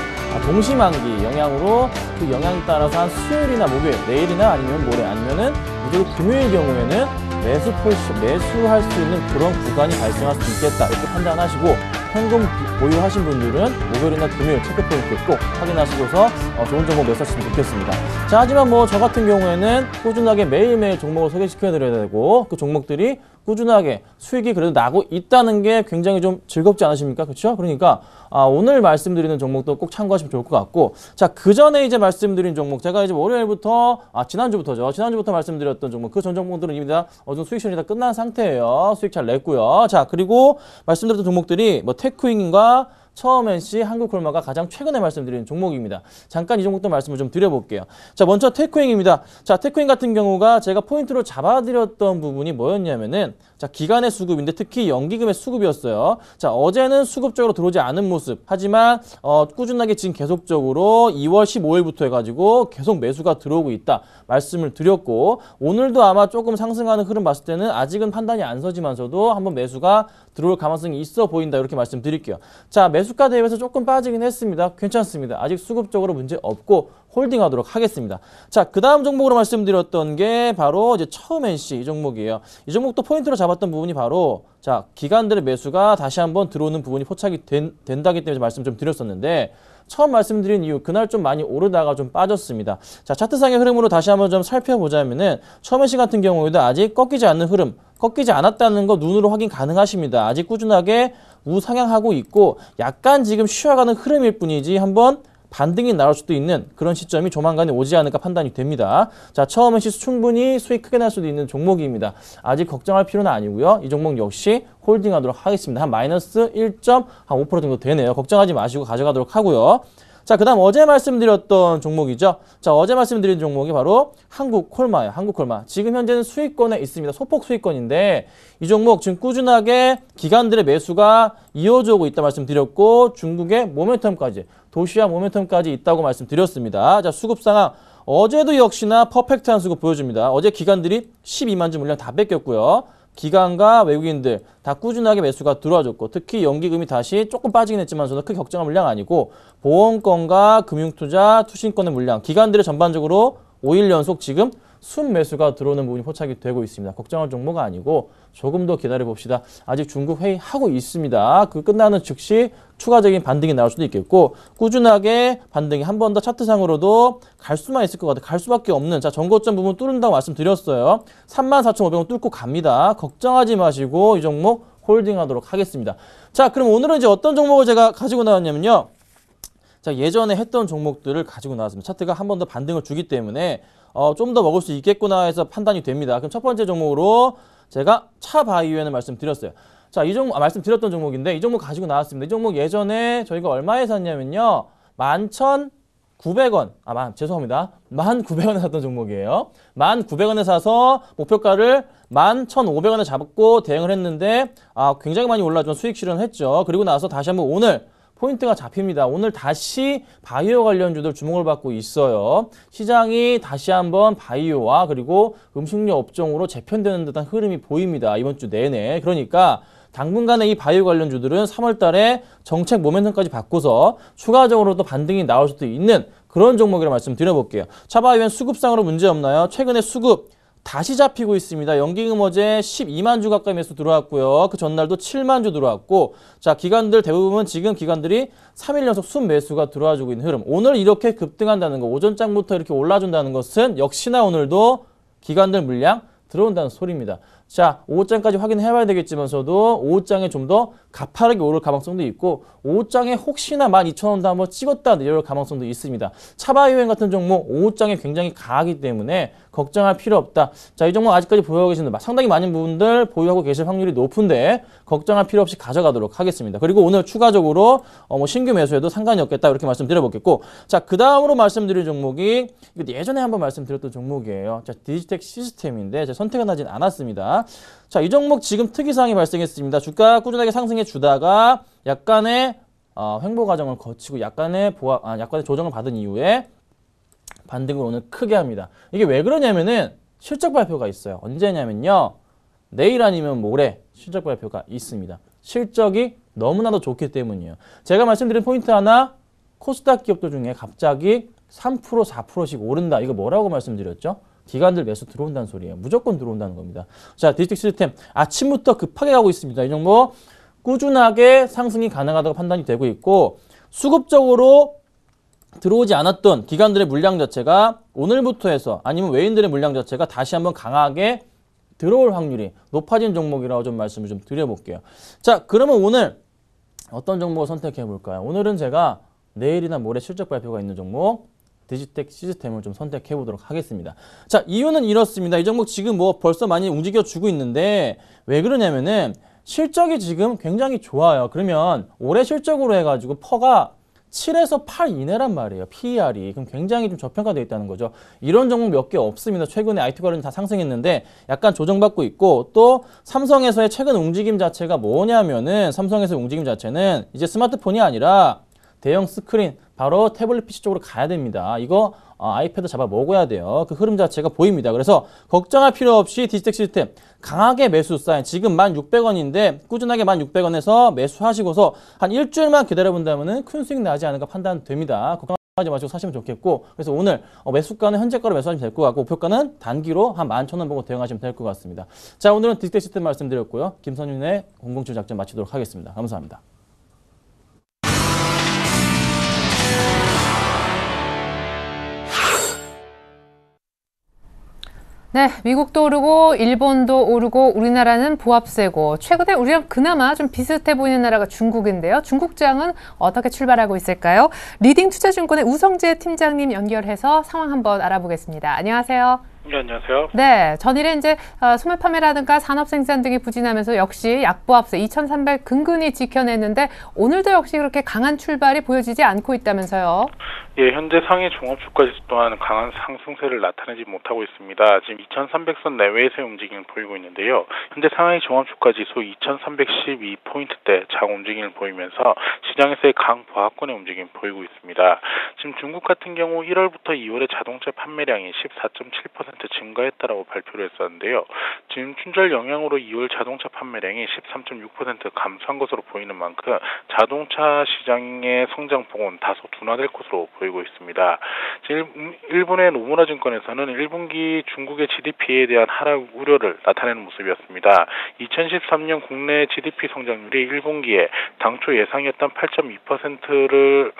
동시만기 영향으로 그 영향에 따라서 한 수요일이나 목요일, 내일이나 아니면 모레, 아니면은 무조건 금요일 경우에는 매수할 수 있는 그런 구간이 발생할 수 있겠다, 이렇게 판단하시고, 현금 보유하신 분들은 목요일이나 금요일 체크포인트 꼭 확인하시고서 좋은 정보 매수하시면 좋겠습니다. 자, 하지만 뭐 저 같은 경우에는 꾸준하게 매일매일 종목을 소개시켜 드려야 되고, 그 종목들이 꾸준하게 수익이 그래도 나고 있다는 게 굉장히 좀 즐겁지 않으십니까? 그렇죠? 그러니까 오늘 말씀드리는 종목도 꼭 참고하시면 좋을 것 같고, 자, 그 전에 이제 말씀드린 종목, 제가 이제 월요일부터 지난주부터 말씀드렸던 종목, 그 전 종목들은 이미 다 어느 수익 실현이 다 끝난 상태예요. 수익 잘 냈고요. 자, 그리고 말씀드렸던 종목들이 뭐 테크윙과 처음NC, 한국콜마가 가장 최근에 말씀드린 종목입니다. 잠깐 이 종목도 말씀을 좀 드려볼게요. 자, 먼저 테크윙입니다. 자, 테크윙 같은 경우가 제가 포인트로 잡아드렸던 부분이 뭐였냐면은, 자, 기간의 수급인데 특히 연기금의 수급이었어요. 자, 어제는 수급적으로 들어오지 않은 모습. 하지만 꾸준하게 지금 계속적으로 2월 15일부터 해가지고 계속 매수가 들어오고 있다 말씀을 드렸고, 오늘도 아마 조금 상승하는 흐름 봤을 때는 아직은 판단이 안 서지만서도 한번 매수가 들어올 가능성이 있어 보인다, 이렇게 말씀드릴게요. 자, 매수가 대비해서 조금 빠지긴 했습니다. 괜찮습니다. 아직 수급적으로 문제 없고 홀딩하도록 하겠습니다. 자, 그 다음 종목으로 말씀드렸던 게 바로 이제 처음NC, 이 종목이에요. 이 종목도 포인트로 잡았던 부분이 바로, 자, 기관들의 매수가 다시 한번 들어오는 부분이 포착이 된다기 때문에 말씀 좀 드렸었는데, 처음 말씀드린 이유, 그날 좀 많이 오르다가 좀 빠졌습니다. 자, 차트상의 흐름으로 다시 한번 좀 살펴보자면은, 처음NC 같은 경우에도 아직 꺾이지 않는 흐름, 꺾이지 않았다는 거 눈으로 확인 가능하십니다. 아직 꾸준하게 우상향하고 있고, 약간 지금 쉬어가는 흐름일 뿐이지 한번 반등이 나올 수도 있는 그런 시점이 조만간에 오지 않을까 판단이 됩니다. 자, 처음NC 충분히 수익 크게 날 수도 있는 종목입니다. 아직 걱정할 필요는 아니고요. 이 종목 역시 홀딩하도록 하겠습니다. 한 마이너스 1.5% 정도 되네요. 걱정하지 마시고 가져가도록 하고요. 자, 그 다음 어제 말씀드렸던 종목이죠. 자, 어제 말씀드린 종목이 바로 한국콜마예요. 한국콜마. 지금 현재는 수익권에 있습니다. 소폭 수익권인데, 이 종목 지금 꾸준하게 기관들의 매수가 이어져 오고 있다 말씀드렸고, 중국의 모멘텀까지, 도시와 모멘텀까지 있다고 말씀드렸습니다. 자, 수급 상황. 어제도 역시나 퍼펙트한 수급 보여줍니다. 어제 기관들이 12만 주 물량 다 뺏겼고요. 기관과 외국인들 다 꾸준하게 매수가 들어와줬고, 특히 연기금이 다시 조금 빠지긴 했지만서도 크게 걱정할 물량 아니고, 보험권과 금융투자, 투신권의 물량, 기관들의 전반적으로 5일 연속 지금 순매수가 들어오는 부분이 포착이 되고 있습니다. 걱정할 종목은 아니고 조금 더 기다려봅시다. 아직 중국 회의하고 있습니다. 그 끝나는 즉시 추가적인 반등이 나올 수도 있겠고, 꾸준하게 반등이 한 번 더 차트상으로도 갈 수만 있을 것 같아요. 갈 수밖에 없는, 자, 전고점 부분 뚫는다고 말씀드렸어요. 34,500원 뚫고 갑니다. 걱정하지 마시고 이 종목 홀딩하도록 하겠습니다. 자, 그럼 오늘은 이제 어떤 종목을 제가 가지고 나왔냐면요. 자, 예전에 했던 종목들을 가지고 나왔습니다. 차트가 한 번 더 반등을 주기 때문에 좀 더 먹을 수 있겠구나 해서 판단이 됩니다. 그럼 첫 번째 종목으로 제가 차바이오엔을 말씀드렸어요. 자, 이 종목, 말씀드렸던 종목인데 이 종목 가지고 나왔습니다. 이 종목 예전에 저희가 얼마에 샀냐면요. 900원, 죄송합니다. 1,900원에 샀던 종목이에요. 1,900원에 사서 목표가를 11,500원에 잡고 대응을 했는데 굉장히 많이 올라서 수익 실현했죠. 그리고 나서 다시 한번 오늘 포인트가 잡힙니다. 오늘 다시 바이오 관련주들 주목을 받고 있어요. 시장이 다시 한번 바이오와 그리고 음식료 업종으로 재편되는 듯한 흐름이 보입니다. 이번 주 내내. 그러니까 당분간에 이 바이오 관련주들은 3월 달에 정책 모멘텀까지 바꿔서 추가적으로도 반등이 나올 수도 있는 그런 종목이라 말씀드려볼게요. 차바이오는 수급상으로 문제 없나요? 최근에 수급 다시 잡히고 있습니다. 연기금 어제 12만 주 가까이 매수 들어왔고요. 그 전날도 7만 주 들어왔고, 자, 기관들 대부분 지금 기관들이 3일 연속 순매수가 들어와주고 있는 흐름. 오늘 이렇게 급등한다는 거, 오전장부터 이렇게 올라준다는 것은 역시나 오늘도 기관들 물량 들어온다는 소리입니다. 자, 오후장까지 확인해봐야 되겠지만서도 오후장에 좀 더 가파르게 오를 가능성도 있고 오후장에 혹시나 12,000원도 한번 찍었다 내려올 가능성도 있습니다. 차바이오행 같은 종목 오후장에 굉장히 강하기 때문에 걱정할 필요 없다. 자, 이 종목 아직까지 보유하고 계시는 상당히 많은 분들 보유하고 계실 확률이 높은데 걱정할 필요 없이 가져가도록 하겠습니다. 그리고 오늘 추가적으로 신규 매수해도 상관이 없겠다 이렇게 말씀드려보겠고, 자, 그 다음으로 말씀드릴 종목이 예전에 한번 말씀드렸던 종목이에요. 자, 디지텍 시스템인데 제가 선택은 하진 않았습니다. 자, 이 종목 지금 특이사항이 발생했습니다. 주가 꾸준하게 상승해 주다가 약간의 횡보 과정을 거치고 약간의 조정을 받은 이후에 반등을 오늘 크게 합니다. 이게 왜 그러냐면은 실적 발표가 있어요. 언제냐면요, 내일 아니면 모레 실적 발표가 있습니다. 실적이 너무나도 좋기 때문이에요. 제가 말씀드린 포인트 하나, 코스닥 기업들 중에 갑자기 3%, 4%씩 오른다. 이거 뭐라고 말씀드렸죠? 기관들 매수 들어온다는 소리예요. 무조건 들어온다는 겁니다. 자, 디지텍 시스템 아침부터 급하게 가고 있습니다. 이 종목 꾸준하게 상승이 가능하다고 판단이 되고 있고, 수급적으로 들어오지 않았던 기관들의 물량 자체가 오늘부터 해서 아니면 외인들의 물량 자체가 다시 한번 강하게 들어올 확률이 높아진 종목이라고 좀 말씀을 좀 드려볼게요. 자, 그러면 오늘 어떤 종목을 선택해 볼까요? 오늘은 제가 내일이나 모레 실적 발표가 있는 종목 디지텍 시스템을 좀 선택해 보도록 하겠습니다. 자, 이유는 이렇습니다. 이 종목 지금 벌써 많이 움직여 주고 있는데 왜 그러냐면은 실적이 지금 굉장히 좋아요. 그러면 올해 실적으로 해가지고 퍼가 7에서 8 이내란 말이에요. PER이. 그럼 굉장히 좀 저평가되어 있다는 거죠. 이런 종목 몇 개 없습니다. 최근에 IT 관련 다 상승했는데 약간 조정받고 있고, 또 삼성에서의 최근 움직임 자체가 뭐냐면은 삼성에서의 움직임 자체는 이제 스마트폰이 아니라 대형 스크린, 바로 태블릿 PC 쪽으로 가야 됩니다. 이거 아이패드 잡아 먹어야 돼요. 그 흐름 자체가 보입니다. 그래서 걱정할 필요 없이 디지텍 시스템 강하게 매수 사인, 지금 1,600원인데 꾸준하게 1,600원에서 매수하시고서 한 일주일만 기다려본다면 큰 수익 나지 않을까 판단됩니다. 걱정하지 마시고 사시면 좋겠고, 그래서 오늘 매수가는 현재가로 매수하시면 될 것 같고, 목표가는 단기로 한 11,000원 보고 대응하시면 될 것 같습니다. 자, 오늘은 디지텍 시스템 말씀드렸고요. 김선윤의 공공출 작전 마치도록 하겠습니다. 감사합니다. 네, 미국도 오르고 일본도 오르고 우리나라는 보합세고, 최근에 우리랑 그나마 좀 비슷해 보이는 나라가 중국인데요. 중국장은 어떻게 출발하고 있을까요? 리딩 투자증권의 우성재 팀장님 연결해서 상황 한번 알아보겠습니다. 안녕하세요. 네, 안녕하세요. 네, 전일에 이제 소매 판매라든가 산업 생산 등이 부진하면서 역시 약보합세 2,300 근근히 지켜냈는데 오늘도 역시 그렇게 강한 출발이 보여지지 않고 있다면서요. 예, 현재 상해 종합주가지수 또한 강한 상승세를 나타내지 못하고 있습니다. 지금 2,300선 내외에서의 움직임을 보이고 있는데요. 현재 상해 종합주가지수 2,312포인트대 장 움직임을 보이면서 시장에서의 강보합권의 움직임을 보이고 있습니다. 지금 중국 같은 경우 1월부터 2월에 자동차 판매량이 14.7% 증가했다라고 발표를 했었는데요. 지금 춘절 영향으로 2월 자동차 판매량이 13.6% 감소한 것으로 보이는 만큼 자동차 시장의 성장폭은 다소 둔화될 것으로 보이고 있습니다. 일본의 노무라 증권에서는 1분기 중국의 GDP에 대한 하락 우려를 나타내는 모습이었습니다. 2013년 국내 GDP 성장률이 1분기에 당초 예상이었던 8.2%를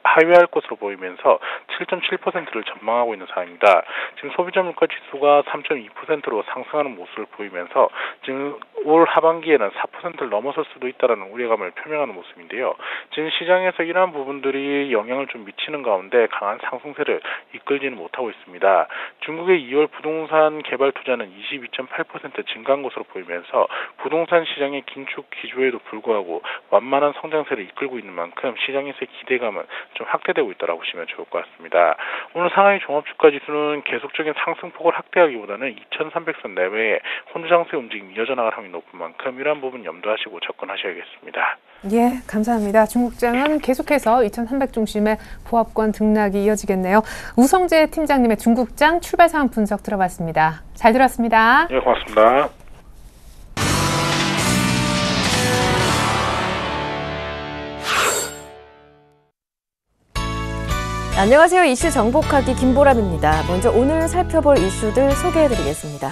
하회할 것으로 보이면서 7.7%를 전망하고 있는 상황입니다. 지금 소비자 물가 지수가 3.2%로 상승하는 모습을 보이면서 지금 올 하반기에는 4%를 넘어설 수도 있다라는 우려감을 표명하는 모습인데요. 지금 시장에서 이러한 부분들이 영향을 좀 미치는 가운데 강한 상승세를 이끌지는 못하고 있습니다. 중국의 2월 부동산 개발 투자는 22.8% 증가한 것으로 보이면서 부동산 시장의 긴축 기조에도 불구하고 완만한 성장세를 이끌고 있는 만큼 시장에서의 기대감은 좀 확대되고 있다고 보시면 좋을 것 같습니다. 오늘 상하이 종합주가지수는 계속적인 상승폭을 확대하기보다는 2300선 내외의 혼조장세 움직임이 이어져 나갈 확률이 높은 만큼 이러한 부분 염두하시고 접근하셔야겠습니다. 예, 감사합니다. 중국장은 계속해서 2300 중심의 보합권 등락이 이어지겠네요. 우성재 팀장님의 중국장 출발 상황 분석 들어봤습니다. 잘 들었습니다. 네, 고맙습니다. 안녕하세요. 이슈 정복하기 김보람입니다. 먼저 오늘 살펴볼 이슈들 소개해드리겠습니다.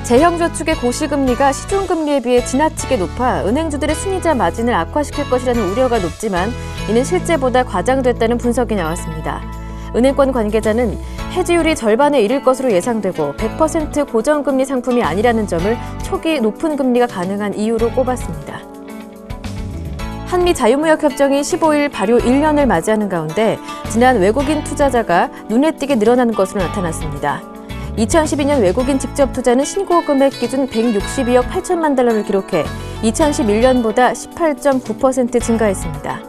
재형저축의 고시금리가 시중금리에 비해 지나치게 높아 은행주들의 순이자 마진을 악화시킬 것이라는 우려가 높지만 이는 실제보다 과장됐다는 분석이 나왔습니다. 은행권 관계자는 해지율이 절반에 이를 것으로 예상되고 100% 고정금리 상품이 아니라는 점을 초기 높은 금리가 가능한 이유로 꼽았습니다. 한미 자유무역협정이 15일 발효 1년을 맞이하는 가운데 지난 외국인 투자자가 눈에 띄게 늘어나는 것으로 나타났습니다. 2012년 외국인 직접 투자는 신고 금액 기준 162억 8천만 달러를 기록해 2011년보다 18.9% 증가했습니다.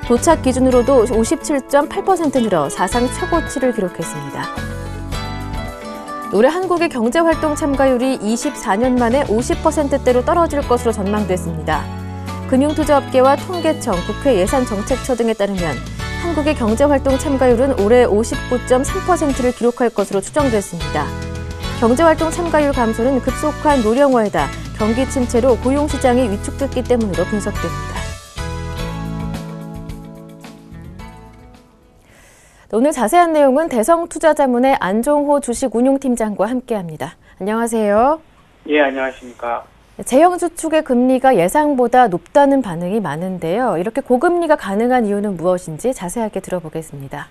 도착 기준으로도 57.8% 늘어 사상 최고치를 기록했습니다. 올해 한국의 경제활동 참가율이 24년 만에 50%대로 떨어질 것으로 전망됐습니다. 금융투자업계와 통계청, 국회 예산정책처 등에 따르면 한국의 경제활동 참가율은 올해 59.3%를 기록할 것으로 추정됐습니다. 경제활동 참가율 감소는 급속한 노령화에다 경기 침체로 고용시장이 위축됐기 때문으로 분석됩니다. 오늘 자세한 내용은 대성투자자문의 안종호 주식운용팀장과 함께합니다. 안녕하세요. 예, 안녕하십니까. 재형저축의 금리가 예상보다 높다는 반응이 많은데요. 이렇게 고금리가 가능한 이유는 무엇인지 자세하게 들어보겠습니다.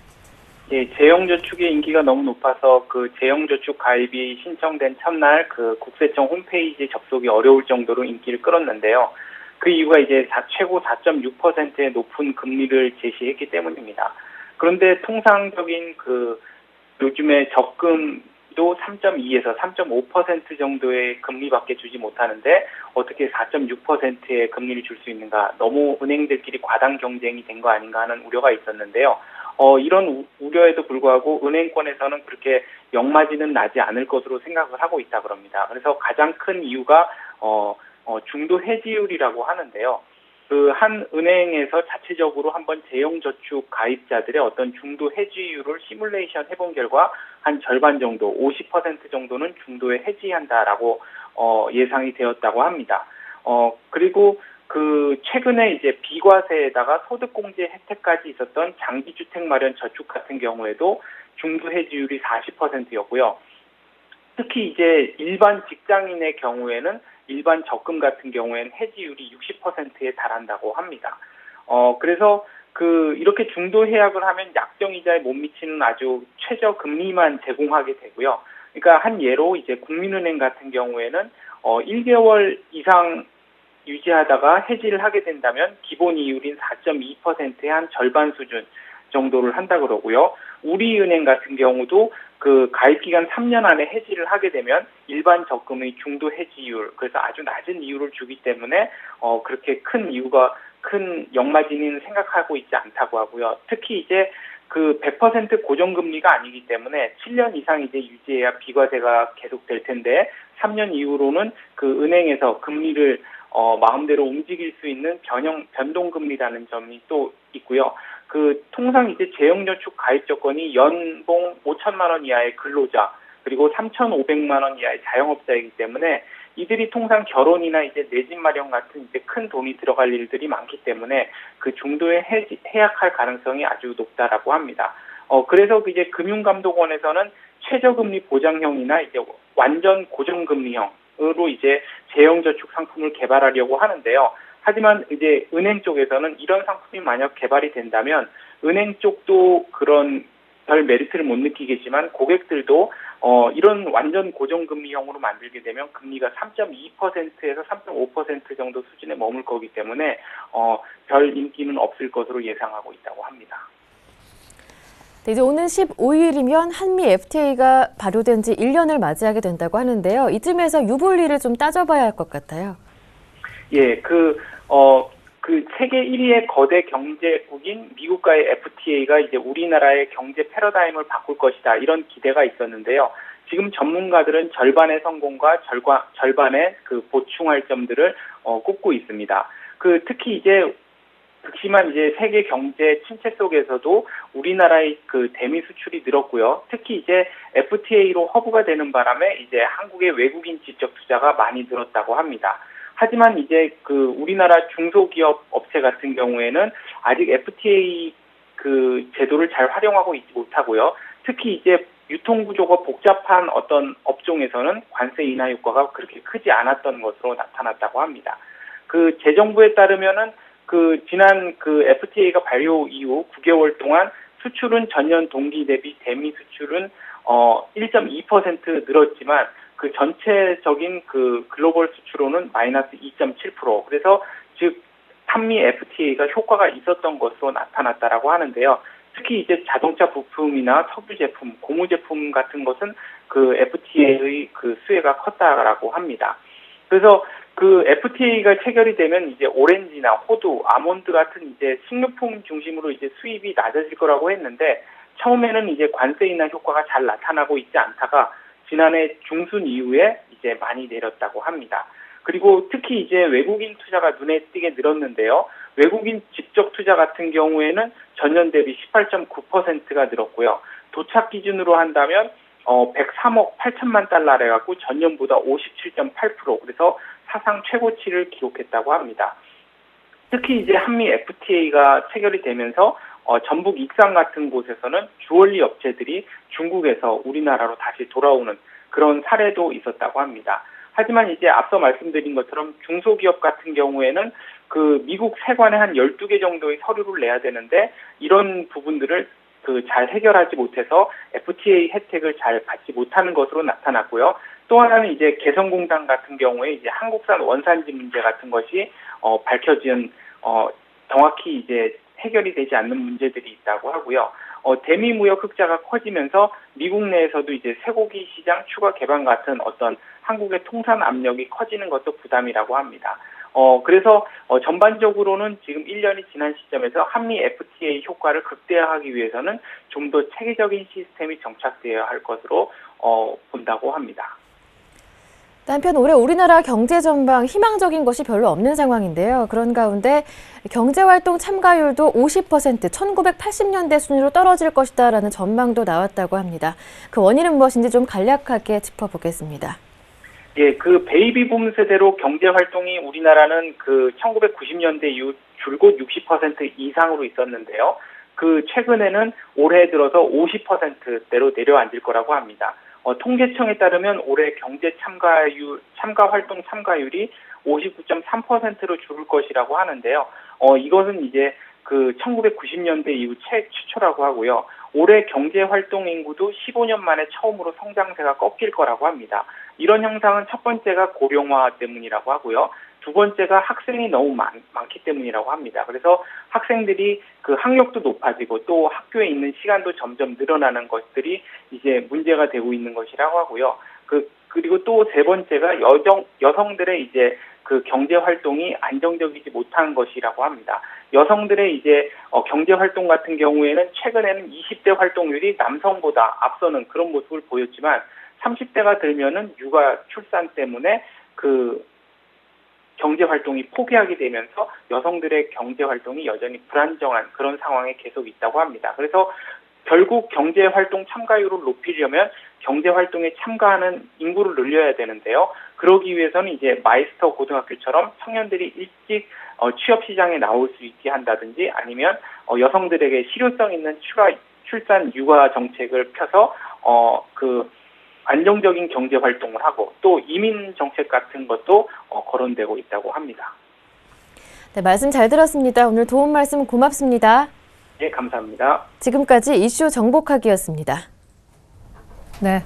예, 재형저축의 인기가 너무 높아서 그 재형저축 가입이 신청된 첫날 그 국세청 홈페이지 접속이 어려울 정도로 인기를 끌었는데요. 그 이유가 이제 최고 4.6%의 높은 금리를 제시했기 때문입니다. 그런데 통상적인 그 요즘에 적금도 3.2에서 3.5% 정도의 금리밖에 주지 못하는데 어떻게 4.6%의 금리를 줄 수 있는가? 너무 은행들끼리 과당 경쟁이 된 거 아닌가 하는 우려가 있었는데요. 이런 우려에도 불구하고 은행권에서는 그렇게 역마진은 나지 않을 것으로 생각을 하고 있다 그럽니다. 그래서 가장 큰 이유가 중도 해지율이라고 하는데요. 그 한 은행에서 자체적으로 한번 재형저축 가입자들의 어떤 중도 해지율을 시뮬레이션 해본 결과 한 절반 정도, 50% 정도는 중도에 해지한다라고 예상이 되었다고 합니다. 그리고 그 최근에 이제 비과세에다가 소득공제 혜택까지 있었던 장기주택 마련 저축 같은 경우에도 중도 해지율이 40%였고요. 특히 이제 일반 직장인의 경우에는 일반 적금 같은 경우에는 해지율이 60%에 달한다고 합니다. 그래서 이렇게 중도 해약을 하면 약정이자에 못 미치는 아주 최저 금리만 제공하게 되고요. 그러니까 한 예로 이제 국민은행 같은 경우에는 1개월 이상 유지하다가 해지를 하게 된다면 기본 이율인 4.2%의 한 절반 수준 정도를 한다 그러고요. 우리은행 같은 경우도 그 가입 기간 3년 안에 해지를 하게 되면 일반 적금의 중도 해지율, 그래서 아주 낮은 이율을 주기 때문에 그렇게 큰 역마진은 생각하고 있지 않다고 하고요. 특히 이제 그 100% 고정금리가 아니기 때문에 7년 이상 이제 유지해야 비과세가 계속될 텐데 3년 이후로는 그 은행에서 금리를 마음대로 움직일 수 있는 변동금리라는 점이 또 있고요. 통상 이제 재형저축 가입 조건이 연봉 5천만 원 이하의 근로자, 그리고 3,500만 원 이하의 자영업자이기 때문에 이들이 통상 결혼이나 이제 내 집 마련 같은 이제 큰 돈이 들어갈 일들이 많기 때문에 그 중도에 해약할 가능성이 아주 높다라고 합니다. 그래서 이제 금융감독원에서는 최저금리 보장형이나 이제 완전 고정금리형으로 이제 재형저축 상품을 개발하려고 하는데요. 하지만 이제 은행 쪽에서는 이런 상품이 만약 개발이 된다면 은행 쪽도 그런 별 메리트를 못 느끼겠지만 고객들도 이런 완전 고정금리형으로 만들게 되면 금리가 3.2%에서 3.5% 정도 수준에 머물 거기 때문에 별 인기는 없을 것으로 예상하고 있다고 합니다. 네, 이제 오는 15일이면 한미 FTA가 발효된 지 1년을 맞이하게 된다고 하는데요. 이쯤에서 유불리를 좀 따져봐야 할 것 같아요. 예, 그 세계 1위의 거대 경제국인 미국과의 FTA가 이제 우리나라의 경제 패러다임을 바꿀 것이다, 이런 기대가 있었는데요. 지금 전문가들은 절반의 성공과 절반의 그 보충할 점들을 꼽고 있습니다. 특히 이제 극심한 이제 세계 경제 침체 속에서도 우리나라의 그 대미 수출이 늘었고요. 특히 이제 FTA로 허브가 되는 바람에 이제 한국의 외국인 직접 투자가 많이 늘었다고 합니다. 하지만 이제 그 우리나라 중소기업 업체 같은 경우에는 아직 FTA 그 제도를 잘 활용하고 있지 못하고요. 특히 이제 유통구조가 복잡한 어떤 업종에서는 관세 인하 효과가 그렇게 크지 않았던 것으로 나타났다고 합니다. 그 재정부에 따르면은 지난 FTA가 발효 이후 9개월 동안 수출은 전년 동기 대비 대미 수출은 1.2% 늘었지만 그 전체적인 그 글로벌 수출로는 마이너스 2.7%. 그래서 즉 한미 FTA가 효과가 있었던 것으로 나타났다라고 하는데요. 특히 이제 자동차 부품이나 석유 제품, 고무 제품 같은 것은 그 FTA의 그 수혜가 컸다라고 합니다. 그래서 그 FTA가 체결이 되면 이제 오렌지나 호두, 아몬드 같은 이제 식료품 중심으로 이제 수입이 낮아질 거라고 했는데 처음에는 이제 관세 인하 효과가 잘 나타나고 있지 않다가 지난해 중순 이후에 이제 많이 내렸다고 합니다. 그리고 특히 이제 외국인 투자가 눈에 띄게 늘었는데요. 외국인 직접 투자 같은 경우에는 전년 대비 18.9%가 늘었고요. 도착 기준으로 한다면 103억 8천만 달러를 해갖고 전년보다 57.8%, 그래서 사상 최고치를 기록했다고 합니다. 특히 이제 한미 FTA가 체결이 되면서 전북 익산 같은 곳에서는 주얼리 업체들이 중국에서 우리나라로 다시 돌아오는 그런 사례도 있었다고 합니다. 하지만 이제 앞서 말씀드린 것처럼 중소기업 같은 경우에는 그 미국 세관에 한 12개 정도의 서류를 내야 되는데 이런 부분들을 잘 해결하지 못해서 FTA 혜택을 잘 받지 못하는 것으로 나타났고요. 또 하나는 이제 개성공단 같은 경우에 이제 한국산 원산지 문제 같은 것이 밝혀진 정확히 이제 해결이 되지 않는 문제들이 있다고 하고요. 대미 무역 흑자가 커지면서 미국 내에서도 이제 쇠고기 시장 추가 개방 같은 어떤 한국의 통산 압력이 커지는 것도 부담이라고 합니다. 그래서 전반적으로는 지금 1년이 지난 시점에서 한미 FTA 효과를 극대화하기 위해서는 좀 더 체계적인 시스템이 정착되어야 할 것으로 본다고 합니다. 한편 올해 우리나라 경제 전방 희망적인 것이 별로 없는 상황인데요. 그런 가운데 경제활동 참가율도 50%, 1980년대 순위로 떨어질 것이다라는 전망도 나왔다고 합니다. 그 원인은 무엇인지 좀 간략하게 짚어보겠습니다. 예, 그 베이비붐 세대로 경제활동이 우리나라는 그 1990년대 이후 줄곧 60% 이상으로 있었는데요. 그 최근에는 올해 들어서 50%대로 내려앉을 거라고 합니다. 통계청에 따르면 올해 경제 참가활동 참가율이 59.3%로 줄을 것이라고 하는데요. 이것은 이제 그 1990년대 이후 최초라고 하고요. 올해 경제활동 인구도 15년 만에 처음으로 성장세가 꺾일 거라고 합니다. 이런 현상은 첫 번째가 고령화 때문이라고 하고요. 두 번째가 학생이 너무 많기 때문이라고 합니다. 그래서 학생들이 그 학력도 높아지고 또 학교에 있는 시간도 점점 늘어나는 것들이 이제 문제가 되고 있는 것이라고 하고요. 그리고 또 세 번째가 여성들의 이제 그 경제 활동이 안정적이지 못한 것이라고 합니다. 여성들의 이제 경제 활동 같은 경우에는 최근에는 20대 활동률이 남성보다 앞서는 그런 모습을 보였지만 30대가 들면은 육아 출산 때문에 그 경제 활동이 포기하게 되면서 여성들의 경제 활동이 여전히 불안정한 그런 상황에 계속 있다고 합니다. 그래서 결국 경제 활동 참가율을 높이려면 경제 활동에 참가하는 인구를 늘려야 되는데요. 그러기 위해서는 이제 마이스터 고등학교처럼 청년들이 일찍 취업 시장에 나올 수 있게 한다든지 아니면 여성들에게 실효성 있는 출산 육아 정책을 펴서 안정적인 경제 활동을 하고 또 이민 정책 같은 것도 거론되고 있다고 합니다. 네, 말씀 잘 들었습니다. 오늘 도움 말씀 고맙습니다. 예, 감사합니다. 지금까지 이슈 정복하기였습니다. 네.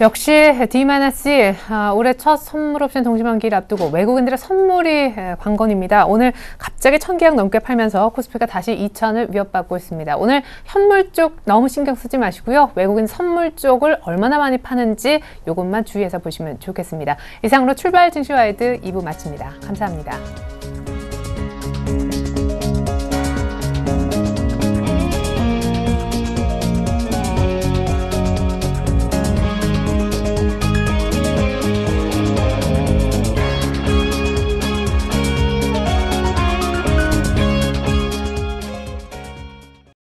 역시 D-1, 올해 첫 선물 옵션 동시만기를 앞두고 외국인들의 선물이 관건입니다. 오늘 갑자기 1,000계약 넘게 팔면서 코스피가 다시 2,000을 위협받고 있습니다. 오늘 현물 쪽 너무 신경 쓰지 마시고요. 외국인 선물 쪽을 얼마나 많이 파는지 이것만 주의해서 보시면 좋겠습니다. 이상으로 출발 증시와이드 2부 마칩니다. 감사합니다.